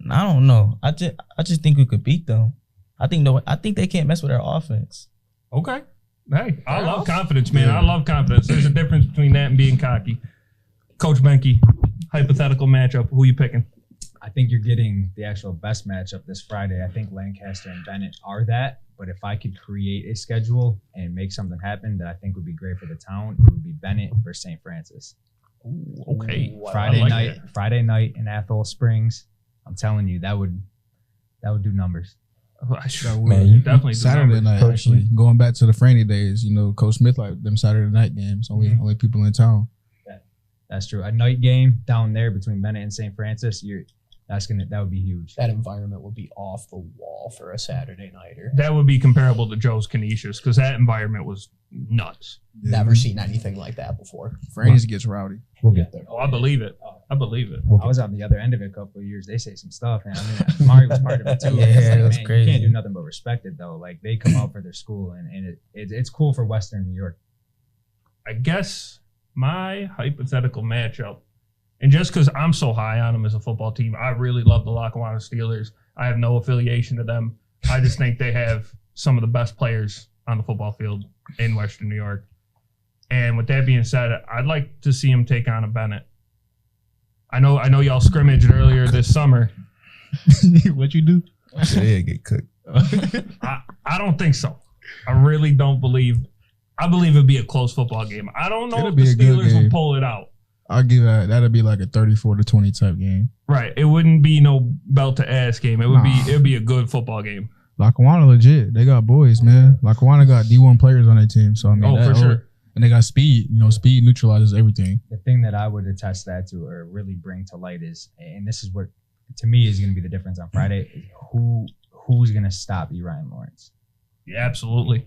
I don't know. I just think we could beat them. I think they can't mess with our offense. Okay. Hey, I love confidence, man. I love confidence. There's a difference between that and being cocky. Coach Behnke, hypothetical matchup. Who you picking? I think you're getting the actual best matchup this Friday. I think Lancaster and Bennett are that. But if I could create a schedule and make something happen that I think would be great for the town, it would be Bennett versus St. Francis. Okay. Friday night in Athol Springs. I'm telling you, that would do numbers. Man, you definitely do Saturday numbers. night, Coach, actually. Going back to the Franny days, you know, Coach Smith like them Saturday night games. Only people in town. That's true. A night game down there between Bennett and St. Francis, that would be huge. That environment would be off the wall for a Saturday nighter. That would be comparable to Joe's Canisius because that environment was nuts. Never seen anything like that before. Franny's gets rowdy. We'll get there. Oh, I believe it. I believe it. I was on the other end of it a couple of years. They say some stuff, man. I mean, Mari was part of it too. Yeah, It's it was man, crazy. You can't do nothing but respect it though. Like they come out for their school, and it's cool for Western New York. I guess my hypothetical matchup, and just because I'm so high on them as a football team, I really love the Lackawanna Steelers. I have no affiliation to them. I just think they have some of the best players on the football field in Western New York. And with that being said, I'd like to see them take on a Bennett. I know y'all scrimmaged earlier this summer. What you do? Yeah, get cooked. I don't think so. I really don't believe. I believe it'd be a close football game. I don't know It'll if be the a good Steelers will game. pull it out. I'll give that'd be like a 34-20 type game. Right. It wouldn't be no belt to ass game. It'd be a good football game. Lackawanna legit. They got boys, man. Lackawanna got D1 players on their team. So I mean, For sure. And they got speed. You know, speed neutralizes everything. The thing that I would attest that to or really bring to light is, and this is what to me is going to be the difference on Friday, is who's going to stop Ryan Lawrence. Yeah, absolutely.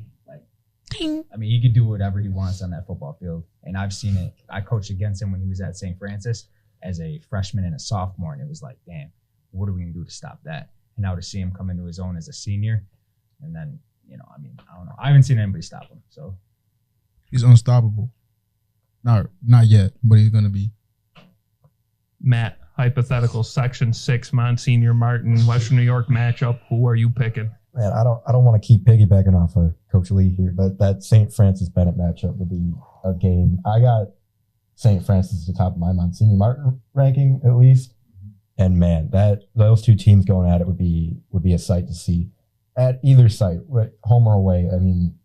I mean, he could do whatever he wants on that football field. And I've seen it. I coached against him when he was at St. Francis as a freshman and a sophomore. And it was like, damn, what are we going to do to stop that? And now to see him come into his own as a senior. And then, I mean, I don't know. I haven't seen anybody stop him. So He's unstoppable. Not yet, but he's gonna be. Matt, hypothetical Section 6 Monsignor Martin, Western New York matchup. Who are you picking? Man, I don't want to keep piggybacking off of Coach Lee here, but that St. Francis Bennett matchup would be a game. I got St. Francis at the top of my Monsignor Martin ranking at least, and man, those two teams going at it would be a sight to see at either site, home or away. I mean,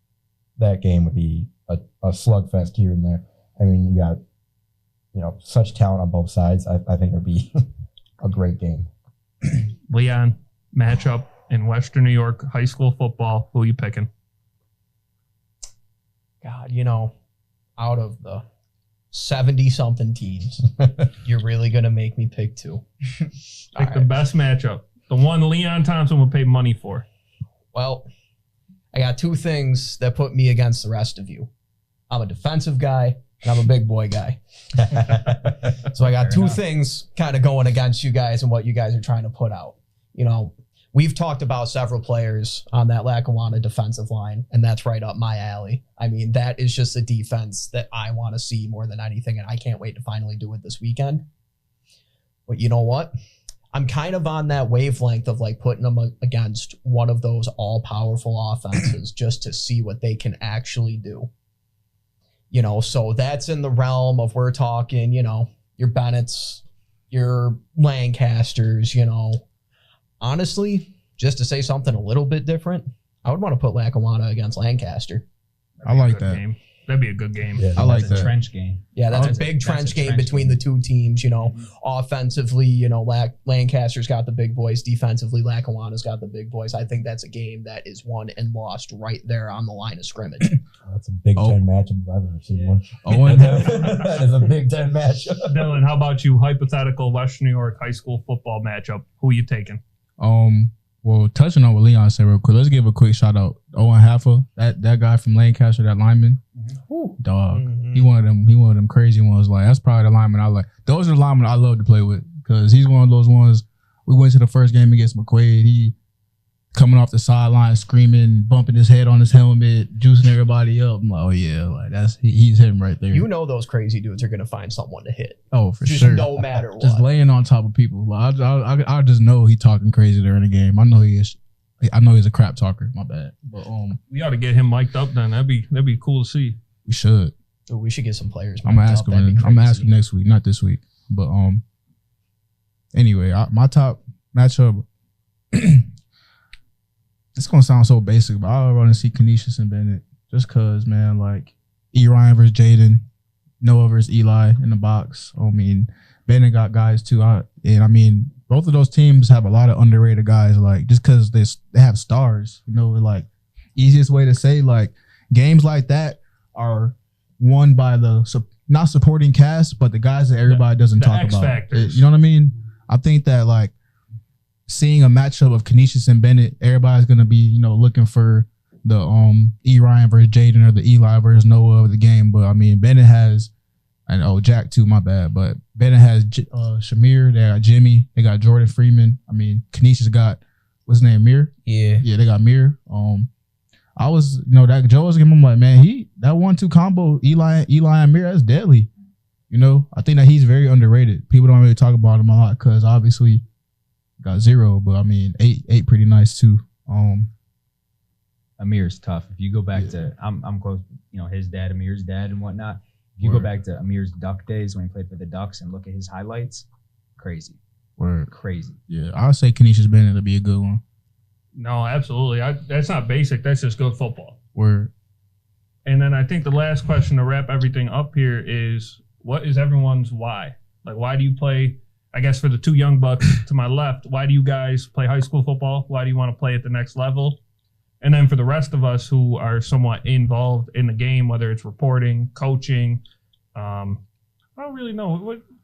that game would be a slugfest here and there. I mean, you got such talent on both sides. I think it would be a great game. Leon, matchup in Western New York high school football. Who are you picking? God, out of the 70-something teams, you're really going to make me pick two. Pick the best matchup. The one Leon Thompson would pay money for. Well, I got two things that put me against the rest of you. I'm a defensive guy, and I'm a big boy guy. So I got two things kind of going against you guys and what you guys are trying to put out. We've talked about several players on that Lackawanna defensive line, and that's right up my alley. I mean, that is just a defense that I want to see more than anything, and I can't wait to finally do it this weekend. But you know what? I'm kind of on that wavelength of putting them against one of those all-powerful offenses just to see what they can actually do. So that's in the realm of we're talking, your Bennetts, your Lancasters, Honestly, just to say something a little bit different, I would want to put Lackawanna against Lancaster. I like that. Game. That'd be a good game. Yeah, I like That's a that. trench game. Yeah, that's a big trench game between the two teams. Offensively, Lancaster's got the big boys. Defensively, Lackawanna's got the big boys. I think that's a game that is won and lost right there on the line of scrimmage. That's a Big Ten matchup if I've ever seen one. That is a Big Ten matchup. Dylan, how about you? Hypothetical Western New York high school football matchup. Who are you taking? Well, touching on what Leon said real quick, let's give a quick shout out. Owen Haffa, that guy from Lancaster, that lineman, dog. Mhm. He one of them crazy ones. That's probably the lineman I like. Those are the linemen I love to play with because he's one of those ones. We went to the first game against McQuaid. He coming off the sideline, screaming, bumping his head on his helmet, juicing everybody up. I'm like, oh yeah, he's him right there. Those crazy dudes are going to find someone to hit. Oh, for Just sure. no matter what. Just laying on top of people. I just know he talking crazy during the game. I know he is. I know he's a crap talker. My bad. But We ought to get him mic'd up then. That'd be cool to see. we should. Ooh, we should get some players. I'm mic'd up. asking. That'd be I'm crazy. asking next week, not this week. But anyway, my top matchup. It's gonna sound so basic, but I want to see Canisius and Bennett just cause, man, E. Ryan versus Jaden, Noah versus Eli in the box. I mean, Bennett got guys too. Both of those teams have a lot of underrated guys. Just cause they have stars, easiest way to say games like that are won by the not supporting cast, but the guys that everybody doesn't talk X about. factors. You know what I mean? I think that seeing a matchup of Canisius and Bennett, everybody's gonna be, looking for the E. Ryan versus Jaden or the Eli versus Noah of the game. But Bennett has, and Jack too, my bad. But Bennett has Shamir, they got Jimmy, they got Jordan Freeman. Canisius got what's his name, Mir? Yeah. Yeah, they got Mir. I was, that Joe was giving him that 1-2 combo, Eli and Mir, that's deadly. I think that he's very underrated. People don't really talk about him a lot because obviously got 0, but 8 pretty nice too. Amir's tough. If you go back to, I'm close, his dad, Amir's dad and whatnot. If you go back to Amir's Duck days when he played for the Ducks and look at his highlights, crazy. Word. Crazy. Yeah, I'll say Canisius Bennett will be a good one. No, absolutely. That's not basic. That's just good football. Word. And then I think the last question to wrap everything up here is, what is everyone's why? Why do you play? I guess for the two young bucks to my left, why do you guys play high school football? Why do you want to play at the next level? And then for the rest of us who are somewhat involved in the game, whether it's reporting, coaching, I don't really know.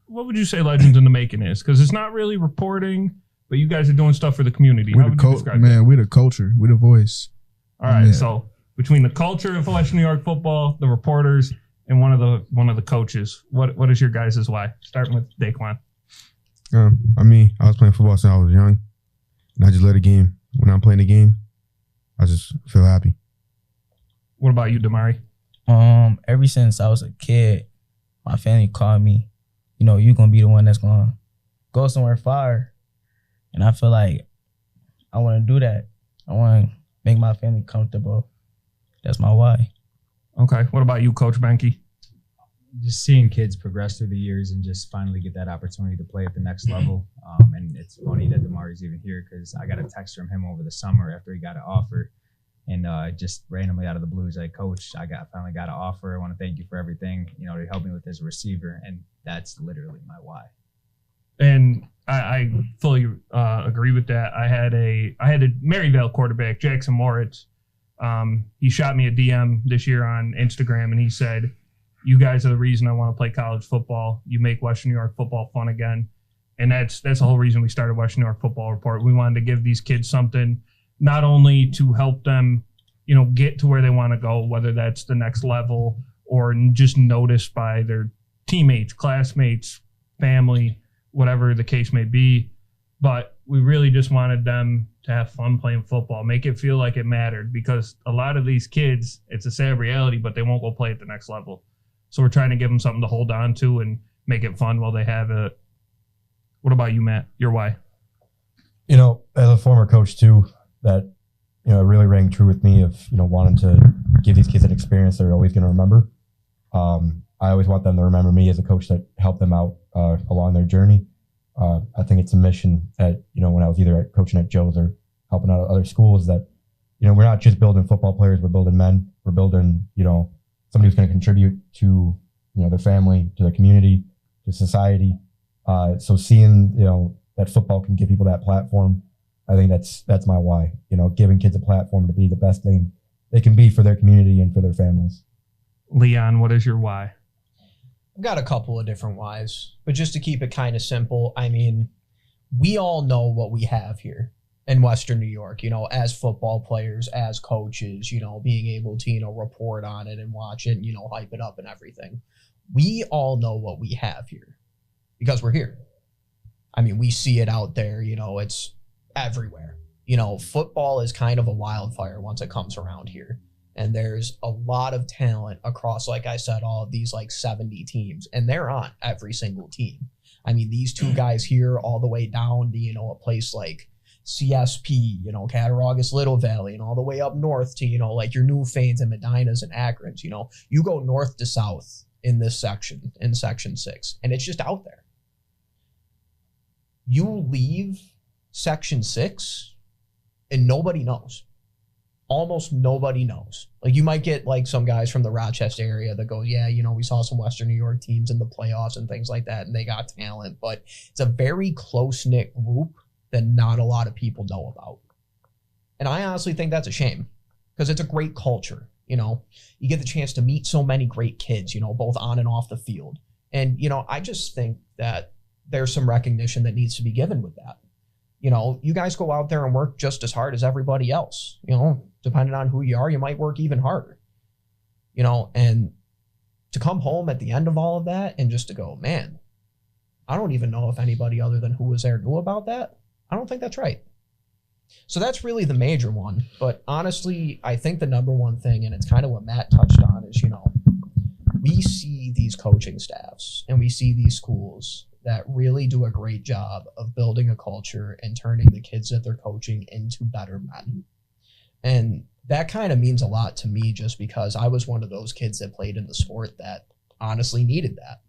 What would you say Legends in the Making is? Because it's not really reporting, but you guys are doing stuff for the community. How would you describe it? We're the culture. We're the voice. All right, Yeah. so between the culture of Western New York football, the reporters, and one of the coaches, what is your guys' why? Starting with Daquan. I was playing football since I was young, and I just love the game. When I'm playing the game, I just feel happy. What about you, Damari? Ever since I was a kid, my family called me, you know, you're going to be the one that's going to go somewhere far. And I feel like I want to do that. I want to make my family comfortable. That's my why. Okay. What about you, Coach Behnke? Just seeing kids progress through the years and just finally get that opportunity to play at the next level. And it's funny that Damari's even here because I got a text from him over the summer after he got an offer. And just randomly out of the blue, he's like, Coach, I finally got an offer. I want to thank you for everything, you know, to help me with as a receiver. And that's literally my why. And I fully agree with that. I had a Maryvale quarterback, Jackson Moritz. He shot me a DM this year on Instagram, and he said, "You guys are the reason I want to play college football. You make Western New York football fun again." And that's the whole reason we started Western New York Football Report. We wanted to give these kids something not only to help them, you know, get to where they want to go, whether that's the next level or just noticed by their teammates, classmates, family, whatever the case may be. But we really just wanted them to have fun playing football, make it feel like it mattered, because a lot of these kids, it's a sad reality, but they won't go play at the next level. So we're trying to give them something to hold on to and make it fun while they have it. What about you, Matt? Your why? You know, as a former coach too, that, you know, really rang true with me of, you know, wanting to give these kids an experience they're always going to remember. I always want them to remember me as a coach that helped them out along their journey. I think it's a mission at, you know, when I was either coaching at Joe's or helping out at other schools, that, you know, we're not just building football players, we're building men. We're building, you know, somebody who's going to contribute to, you know, their family, to their community, to society. So seeing, you know, that football can give people that platform, I think that's my why. You know, giving kids a platform to be the best thing they can be for their community and for their families. Leon, what is your why? I've got a couple of different whys, but just to keep it kind of simple, I mean, we all know what we have here in Western New York, you know, as football players, as coaches, you know, being able to, you know, report on it and watch it and, you know, hype it up and everything. We all know what we have here because we're here. I mean, we see it out there, you know, it's everywhere. You know, football is kind of a wildfire once it comes around here. And there's a lot of talent across, like I said, all of these like 70 teams, and they're on every single team. I mean, these two guys here all the way down to, you know, a place like CSP, you know, Cattaraugus, Little Valley, and all the way up north to, you know, like your Newfanes and Medinas and Akrons. You know, you go north to south in this section, in Section 6, and it's just out there. You leave Section 6 and nobody knows. Almost nobody knows. Like, you might get like some guys from the Rochester area that go, yeah, you know, we saw some Western New York teams in the playoffs and things like that, and they got talent, but it's a very close-knit group that not a lot of people know about. And I honestly think that's a shame, because it's a great culture. You know, you get the chance to meet so many great kids, you know, both on and off the field. And, you know, I just think that there's some recognition that needs to be given with that. You know, you guys go out there and work just as hard as everybody else. You know, depending on who you are, you might work even harder. You know, and to come home at the end of all of that and just to go, man, I don't even know if anybody other than who was there knew about that. I don't think that's right. So that's really the major one. But honestly, I think the number one thing, and it's kind of what Matt touched on, is, you know, we see these coaching staffs and we see these schools that really do a great job of building a culture and turning the kids that they're coaching into better men. And that kind of means a lot to me, just because I was one of those kids that played in the sport that honestly needed that.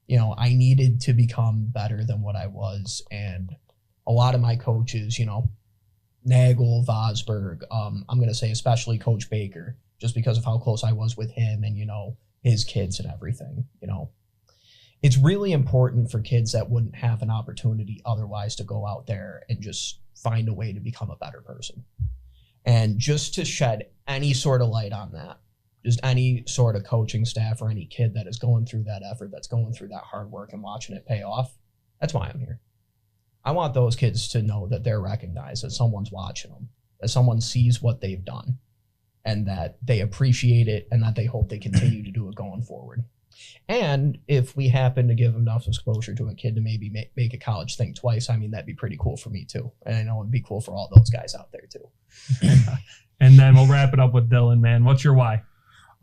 You know, I needed to become better than what I was. And a lot of my coaches, you know, Nagel, Vosberg, I'm going to say especially Coach Baker, just because of how close I was with him and, you know, his kids and everything. You know, it's really important for kids that wouldn't have an opportunity otherwise to go out there and just find a way to become a better person. And just to shed any sort of light on that, just any sort of coaching staff or any kid that is going through that effort, that's going through that hard work and watching it pay off, that's why I'm here. I want those kids to know that they're recognized, that someone's watching them, that someone sees what they've done, and that they appreciate it, and that they hope they continue to do it going forward. And if we happen to give enough exposure to a kid to maybe make a college think twice, I mean, that'd be pretty cool for me too. And I know it'd be cool for all those guys out there too. And then we'll wrap it up with Dylan, man. What's your why?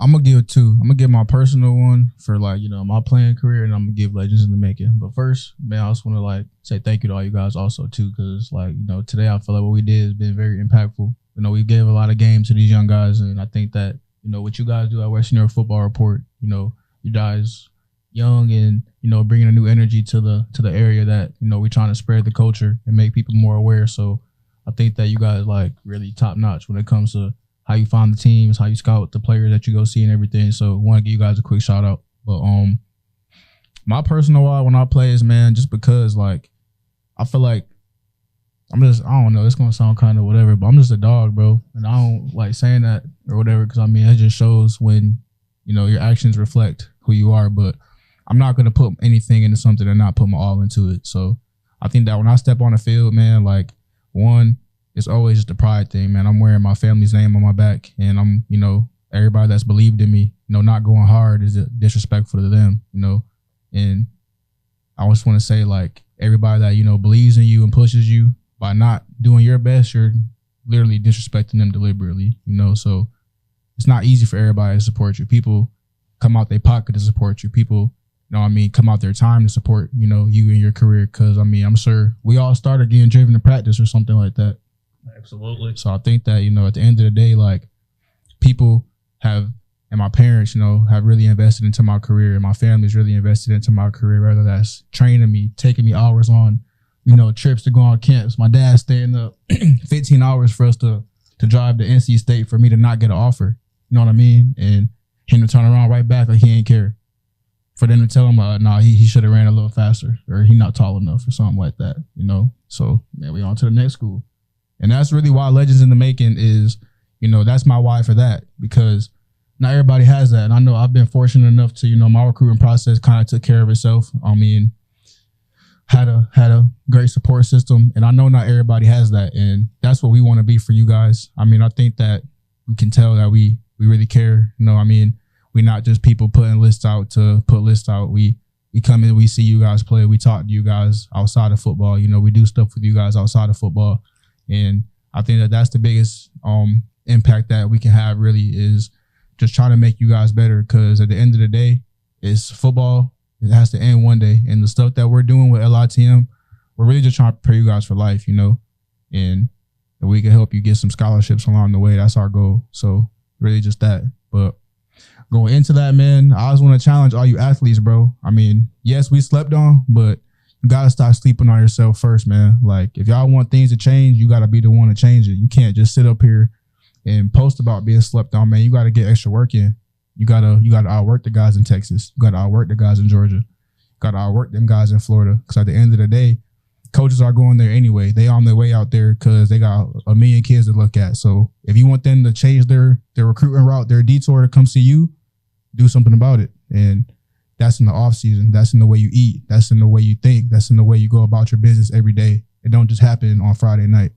I'm gonna give two. I'm gonna give my personal one for like, you know, my playing career, and I'm gonna give Legends in the Making. But first, man, I just want to like say thank you to all you guys also too, because like, you know, today I feel like what we did has been very impactful. You know, we gave a lot of games to these young guys, and I think that, you know, what you guys do at West New York Football Report, you know, you guys young and, you know, bringing a new energy to the area that, you know, we're trying to spread the culture and make people more aware. So I think that you guys like really top notch when it comes to how you find the teams, how you scout the players that you go see and everything. So I want to give you guys a quick shout out. But my personal why when I play is, man, just because like I feel like I don't know, it's gonna sound kind of whatever, but I'm just a dog, bro. And I don't like saying that or whatever, because I mean it just shows when, you know, your actions reflect who you are. But I'm not gonna put anything into something and not put my all into it. So I think that when I step on the field, man, like one, it's always just a pride thing, man. I'm wearing my family's name on my back, and I'm, you know, everybody that's believed in me, you know, not going hard is disrespectful to them, you know. And I just want to say, like, everybody that, you know, believes in you and pushes you, by not doing your best, you're literally disrespecting them deliberately, you know. So it's not easy for everybody to support you. People come out their pocket to support you. People, you know what I mean, come out their time to support, you know, you and your career. Because, I mean, I'm sure we all started getting driven to practice or something like that. Absolutely. So I think that, you know, at the end of the day, like, people have, and my parents, you know, have really invested into my career, and my family's really invested into my career, whether that's training me, taking me hours on, you know, trips to go on camps. My dad staying up 15 hours for us to drive to NC State for me to not get an offer. You know what I mean? And him to turn around right back like he ain't care. For them to tell him, nah, he should have ran a little faster, or he not tall enough or something like that, you know? So, man, we on to the next school. And that's really why Legends in the Making is, you know, that's my why for that, because not everybody has that. And I know I've been fortunate enough to, you know, my recruiting process kind of took care of itself. I mean, had a great support system, and I know not everybody has that, and that's what we want to be for you guys. I mean, I think that we can tell that we really care. You know, I mean, we're not just people putting lists out to put lists out. We come in, we see you guys play, we talk to you guys outside of football. You know, we do stuff with you guys outside of football. And I think that that's the biggest impact that we can have, really, is just trying to make you guys better. Because at the end of the day, it's football. It has to end one day. And the stuff that we're doing with LITM, we're really just trying to prepare you guys for life, you know. And if we can help you get some scholarships along the way, that's our goal. So really just that. But going into that, man, I always want to challenge all you athletes, bro. I mean, yes, we slept on, but you got to stop sleeping on yourself first, man. Like, if y'all want things to change, you got to be the one to change it. You can't just sit up here and post about being slept on, man. You got to get extra work in. You gotta outwork the guys in Texas. You gotta outwork the guys in Georgia. You gotta outwork them guys in Florida. Because at the end of the day, coaches are going there anyway. They on their way out there because they got a million kids to look at. So if you want them to change their recruiting route, their detour to come see you, do something about it. And that's in the off season. That's in the way you eat. That's in the way you think. That's in the way you go about your business every day. It don't just happen on Friday night.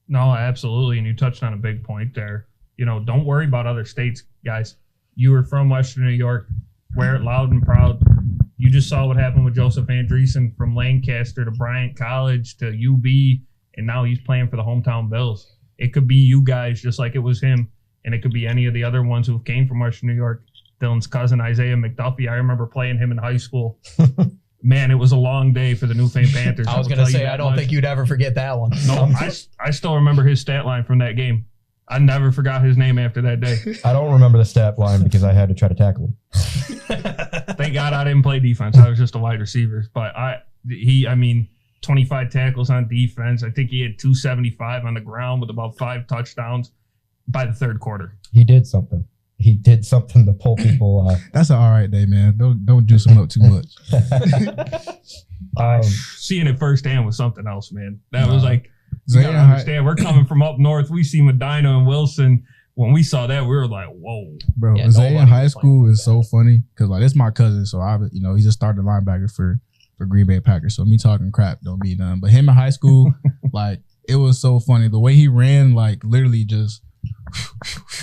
No, absolutely. And you touched on a big point there. You know, don't worry about other states, guys. You were from Western New York. Wear it loud and proud. You just saw what happened with Joseph Andreessen from Lancaster to Bryant College to UB, and now he's playing for the hometown Bills. It could be you guys just like it was him, and it could be any of the other ones who came from Western New York. Dylan's cousin, Isaiah McDuffie, I remember playing him in high school. Man, it was a long day for the New Fame Panthers. I was going to say, I don't think you'd ever forget that one. No, I still remember his stat line from that game. I never forgot his name after that day. I don't remember the stat line because I had to try to tackle him. Thank God I didn't play defense. I was just a wide receiver. But I mean, 25 tackles on defense. I think he had 275 on the ground with about 5 touchdowns by the third quarter. He did something. He did something to pull people. That's an all right day, man. Don't juice him up too much. Seeing it firsthand was something else, man. That was like, you gotta understand, we're coming from up north. We see Medina and Wilson. When we saw that, we were like, whoa. Bro, yeah, Zay in high school is so funny because, like, it's my cousin. So, he's a starting linebacker for Green Bay Packers. So, me talking crap don't mean nothing. But him in high school, like, it was so funny. The way he ran, like, literally just,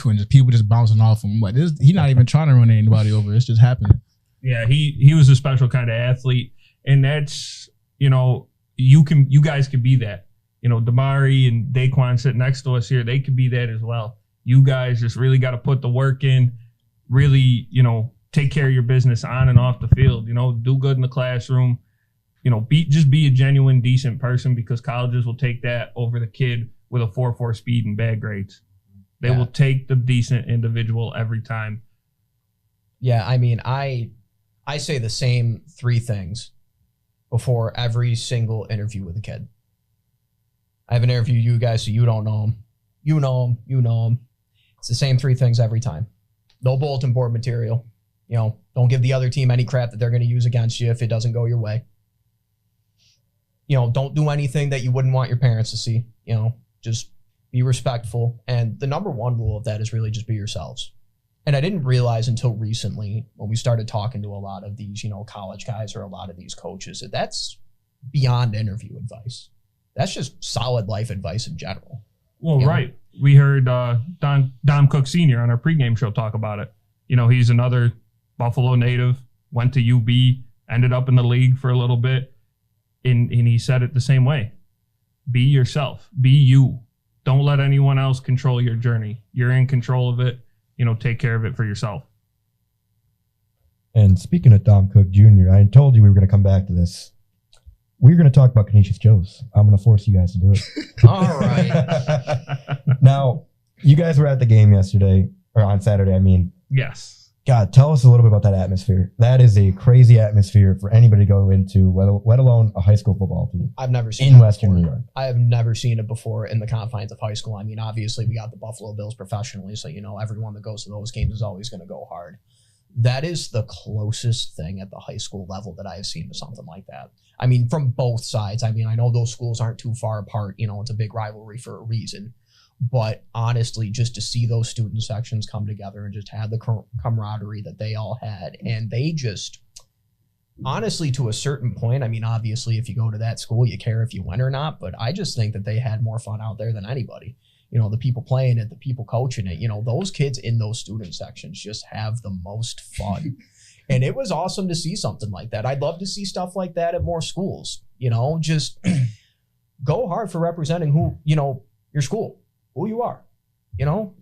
and just people just bouncing off him. Like, he's not even trying to run anybody over. It's just happening. Yeah, he was a special kind of athlete. And that's, you know, you guys can be that. You know, Damari and Daquan sitting next to us here, they could be that as well. You guys just really got to put the work in. really, take care of your business on and off the field. Do good in the classroom. Just be a genuine, decent person, because colleges will take that over the kid with a 4.4 speed and bad grades. They will take the decent individual every time. Yeah, I mean, I say the same 3 things before every single interview with a kid. I haven't interviewed you guys, so you don't know them. You know them. It's the same 3 things every time. No bulletin board material. Don't give the other team any crap that they're going to use against you if it doesn't go your way. Don't do anything that you wouldn't want your parents to see. Just be respectful. And the number 1 rule of that is really just be yourselves. And I didn't realize until recently when we started talking to a lot of these, college guys or a lot of these coaches, that that's beyond interview advice. That's just solid life advice in general. Well, right. We heard Dom Cook Sr. on our pregame show talk about it. He's another Buffalo native, went to UB, ended up in the league for a little bit. And he said it the same way. Be yourself. Be you. Don't let anyone else control your journey. You're in control of it. Take care of it for yourself. And speaking of Dom Cook Jr., I told you we were going to come back to this. We're going to talk about Canisius Joes. I'm going to force you guys to do it. All right. Now, you guys were at the game yesterday, or on Saturday, I mean. Yes. God, tell us a little bit about that atmosphere. That is a crazy atmosphere for anybody to go into, let alone a high school football team. I've never seen in it Western before. New York. I have never seen it before in the confines of high school. I mean, obviously, we got the Buffalo Bills professionally, so everyone that goes to those games is always going to go hard. That is the closest thing at the high school level that I have seen to something like that. I mean, from both sides. I mean, I know those schools aren't too far apart. It's a big rivalry for a reason. But honestly, just to see those student sections come together and just have the camaraderie that they all had. And they just, honestly, to a certain point, I mean, obviously, if you go to that school, you care if you win or not. But I just think that they had more fun out there than anybody. The people playing it, the people coaching it, those kids in those student sections just have the most fun. And it was awesome to see something like that. I'd love to see stuff like that at more schools. Just go hard for representing who, your school. Who you are.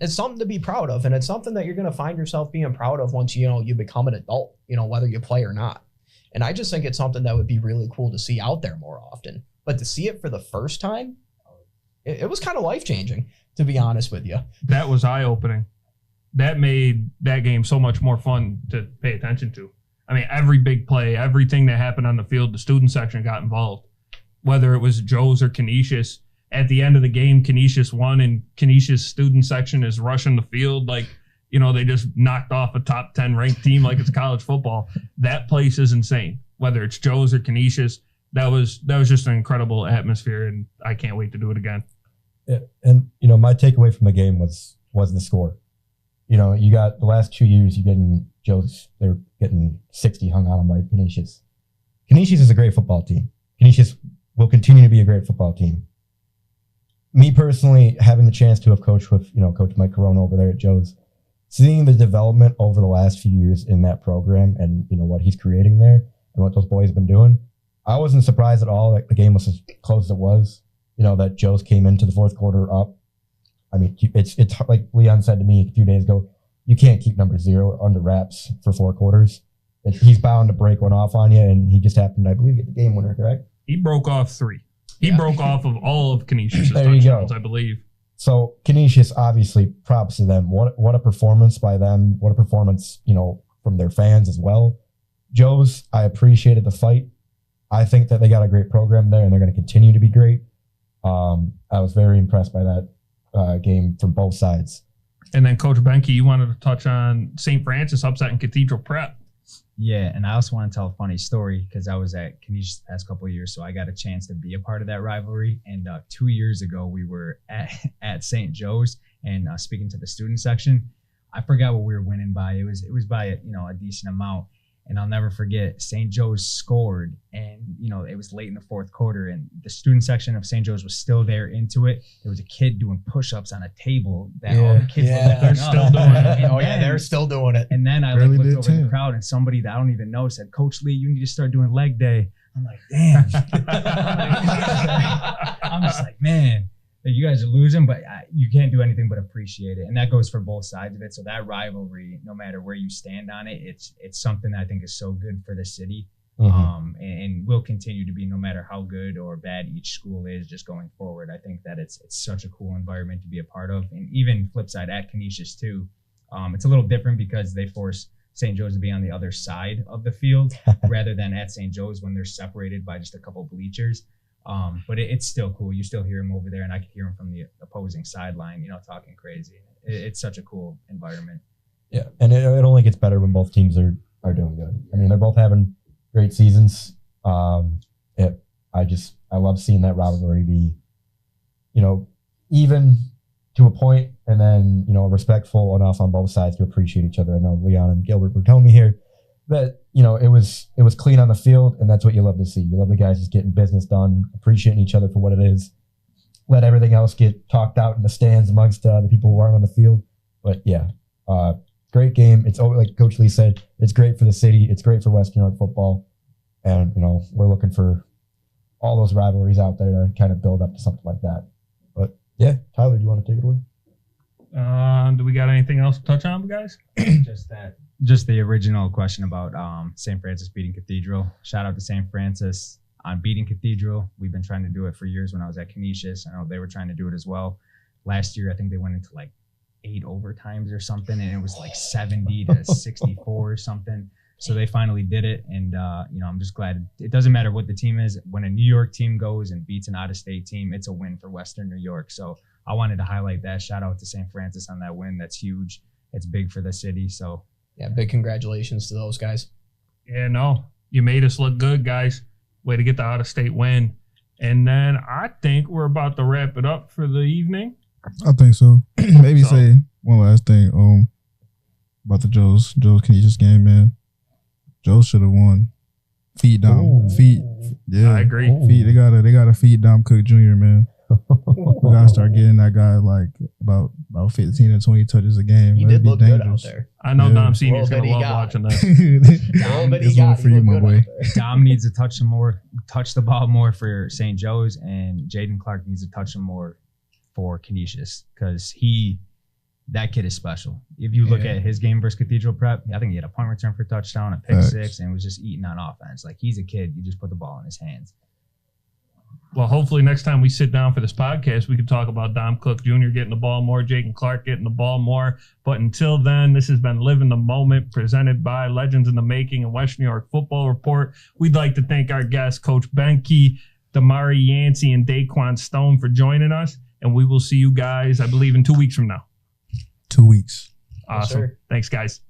It's something to be proud of, and it's something that you're going to find yourself being proud of once you become an adult, whether you play or not. And I just think it's something that would be really cool to see out there more often. But to see it for the first time, it was kind of life-changing, to be honest with you. That was eye-opening. That made that game so much more fun to pay attention to. I mean, every big play, everything that happened on the field, the student section got involved. Whether it was Joe's or Canisius, at the end of the game, Canisius won, and Canisius student section is rushing the field like, they just knocked off a top 10 ranked team like it's college football. That place is insane. Whether it's Joe's or Canisius, that was just an incredible atmosphere, and I can't wait to do it again. Yeah, and my takeaway from the game was the score. You got the last 2 years, you're getting Joe's, they're getting 60 hung on them by Canisius. Canisius is a great football team. Canisius will continue to be a great football team. Me personally, having the chance to have coached with, Coach Mike Corona over there at Joe's, seeing the development over the last few years in that program and, what he's creating there and what those boys have been doing, I wasn't surprised at all that the game was as close as it was, that Joe's came into the fourth quarter up. I mean, it's like Leon said to me a few days ago, you can't keep number 0 under wraps for 4 quarters. He's bound to break one off on you, and he just happened, I believe, get the game winner, correct? He broke off 3. He broke off of all of Canisius' There you touchdowns, go. I believe. So Canisius, obviously, props to them. What a performance by them. What a performance, from their fans as well. Joe's, I appreciated the fight. I think that they got a great program there, and they're going to continue to be great. I was very impressed by that game from both sides. And then Coach Behnke, you wanted to touch on St. Francis upsetting Cathedral Prep. Yeah, and I also want to tell a funny story because I was at Canisius the past couple of years, so I got a chance to be a part of that rivalry. And 2 years ago, we were at St. Joe's and speaking to the student section. I forgot what we were winning by. It was by a decent amount. And I'll never forget, St. Joe's scored, and it was late in the fourth quarter, and the student section of St. Joe's was still there into it. There was a kid doing push-ups on a table that all the kids were lifting up. Still doing it. Oh yeah, they're still doing it. And then I Really looked did over in too. the crowd, and somebody that I don't even know said, "Coach Lee, you need to start doing leg day." I'm like, damn. I'm just like, man. you guys are losing, but you can't do anything but appreciate it. And that goes for both sides of it. So that rivalry, no matter where you stand on it, it's something that I think is so good for the city. And will continue to be, no matter how good or bad each school is just going forward. I think that it's such a cool environment to be a part of. And even flip side at Canisius too, it's a little different because they force St. Joe's to be on the other side of the field rather than at St. Joe's when they're separated by just a couple bleachers. But it's still cool. You still hear him over there, and I can hear him from the opposing sideline, talking crazy. It's such a cool environment. Yeah, and it only gets better when both teams are doing good. I mean, they're both having great seasons. I love seeing that rivalry be, even to a point, and then respectful enough on both sides to appreciate each other. I know Leon and Gilbert were telling me here that it was clean on the field, and that's what you love to see. You love the guys just getting business done, appreciating each other for what it is. Let everything else get talked out in the stands amongst the people who aren't on the field. But yeah, great game. It's like Coach Lee said, it's great for the city. It's great for West New York football. And, we're looking for all those rivalries out there to kind of build up to something like that. But yeah, Tyler, do you want to take it away? Do we got anything else to touch on, guys? Just the original question about St. Francis beating Cathedral. Shout out to St. Francis on beating Cathedral. We've been trying to do it for years when I was at Canisius. I know they were trying to do it as well. Last year, I think they went into like 8 overtimes or something, and it was like 70 to 64 or something. So they finally did it, and I'm just glad. It doesn't matter what the team is. When a New York team goes and beats an out-of-state team, it's a win for Western New York. So I wanted to highlight that. Shout out to St. Francis on that win. That's huge. It's big for the city. So yeah, big congratulations to those guys. Yeah, no, you made us look good, guys. Way to get the out-of-state win. And then I think we're about to wrap it up for the evening. I think so. Maybe say one last thing about the Joe's Canisius game, man. Joe should have won. Feed Dom. Feed. Yeah. I agree. Feed. They gotta feed Dom Cook Jr., man. We gotta start getting that guy like about 15 and 20 touches a game. He did look good out there. I know Dom Senior's gonna love watching this. This one for you, my boy. Dom needs to touch the ball more for St. Joe's, and Jaden Clark needs to touch him more for Canisius because that kid is special. If you look at his game versus Cathedral Prep, I think he had a punt return for a touchdown, a pick six, and was just eating on offense. Like, he's a kid. You just put the ball in his hands. Well, hopefully next time we sit down for this podcast, we can talk about Dom Cook Jr. getting the ball more, Jaden Clark getting the ball more. But until then, this has been Live in the Moment, presented by Legends in the Making and West New York Football Report. We'd like to thank our guests, Coach Behnke, Damari, Yancey, and Daquan Stone for joining us. And we will see you guys, I believe, in 2 weeks from now. 2 weeks. Awesome. Yes, thanks, guys.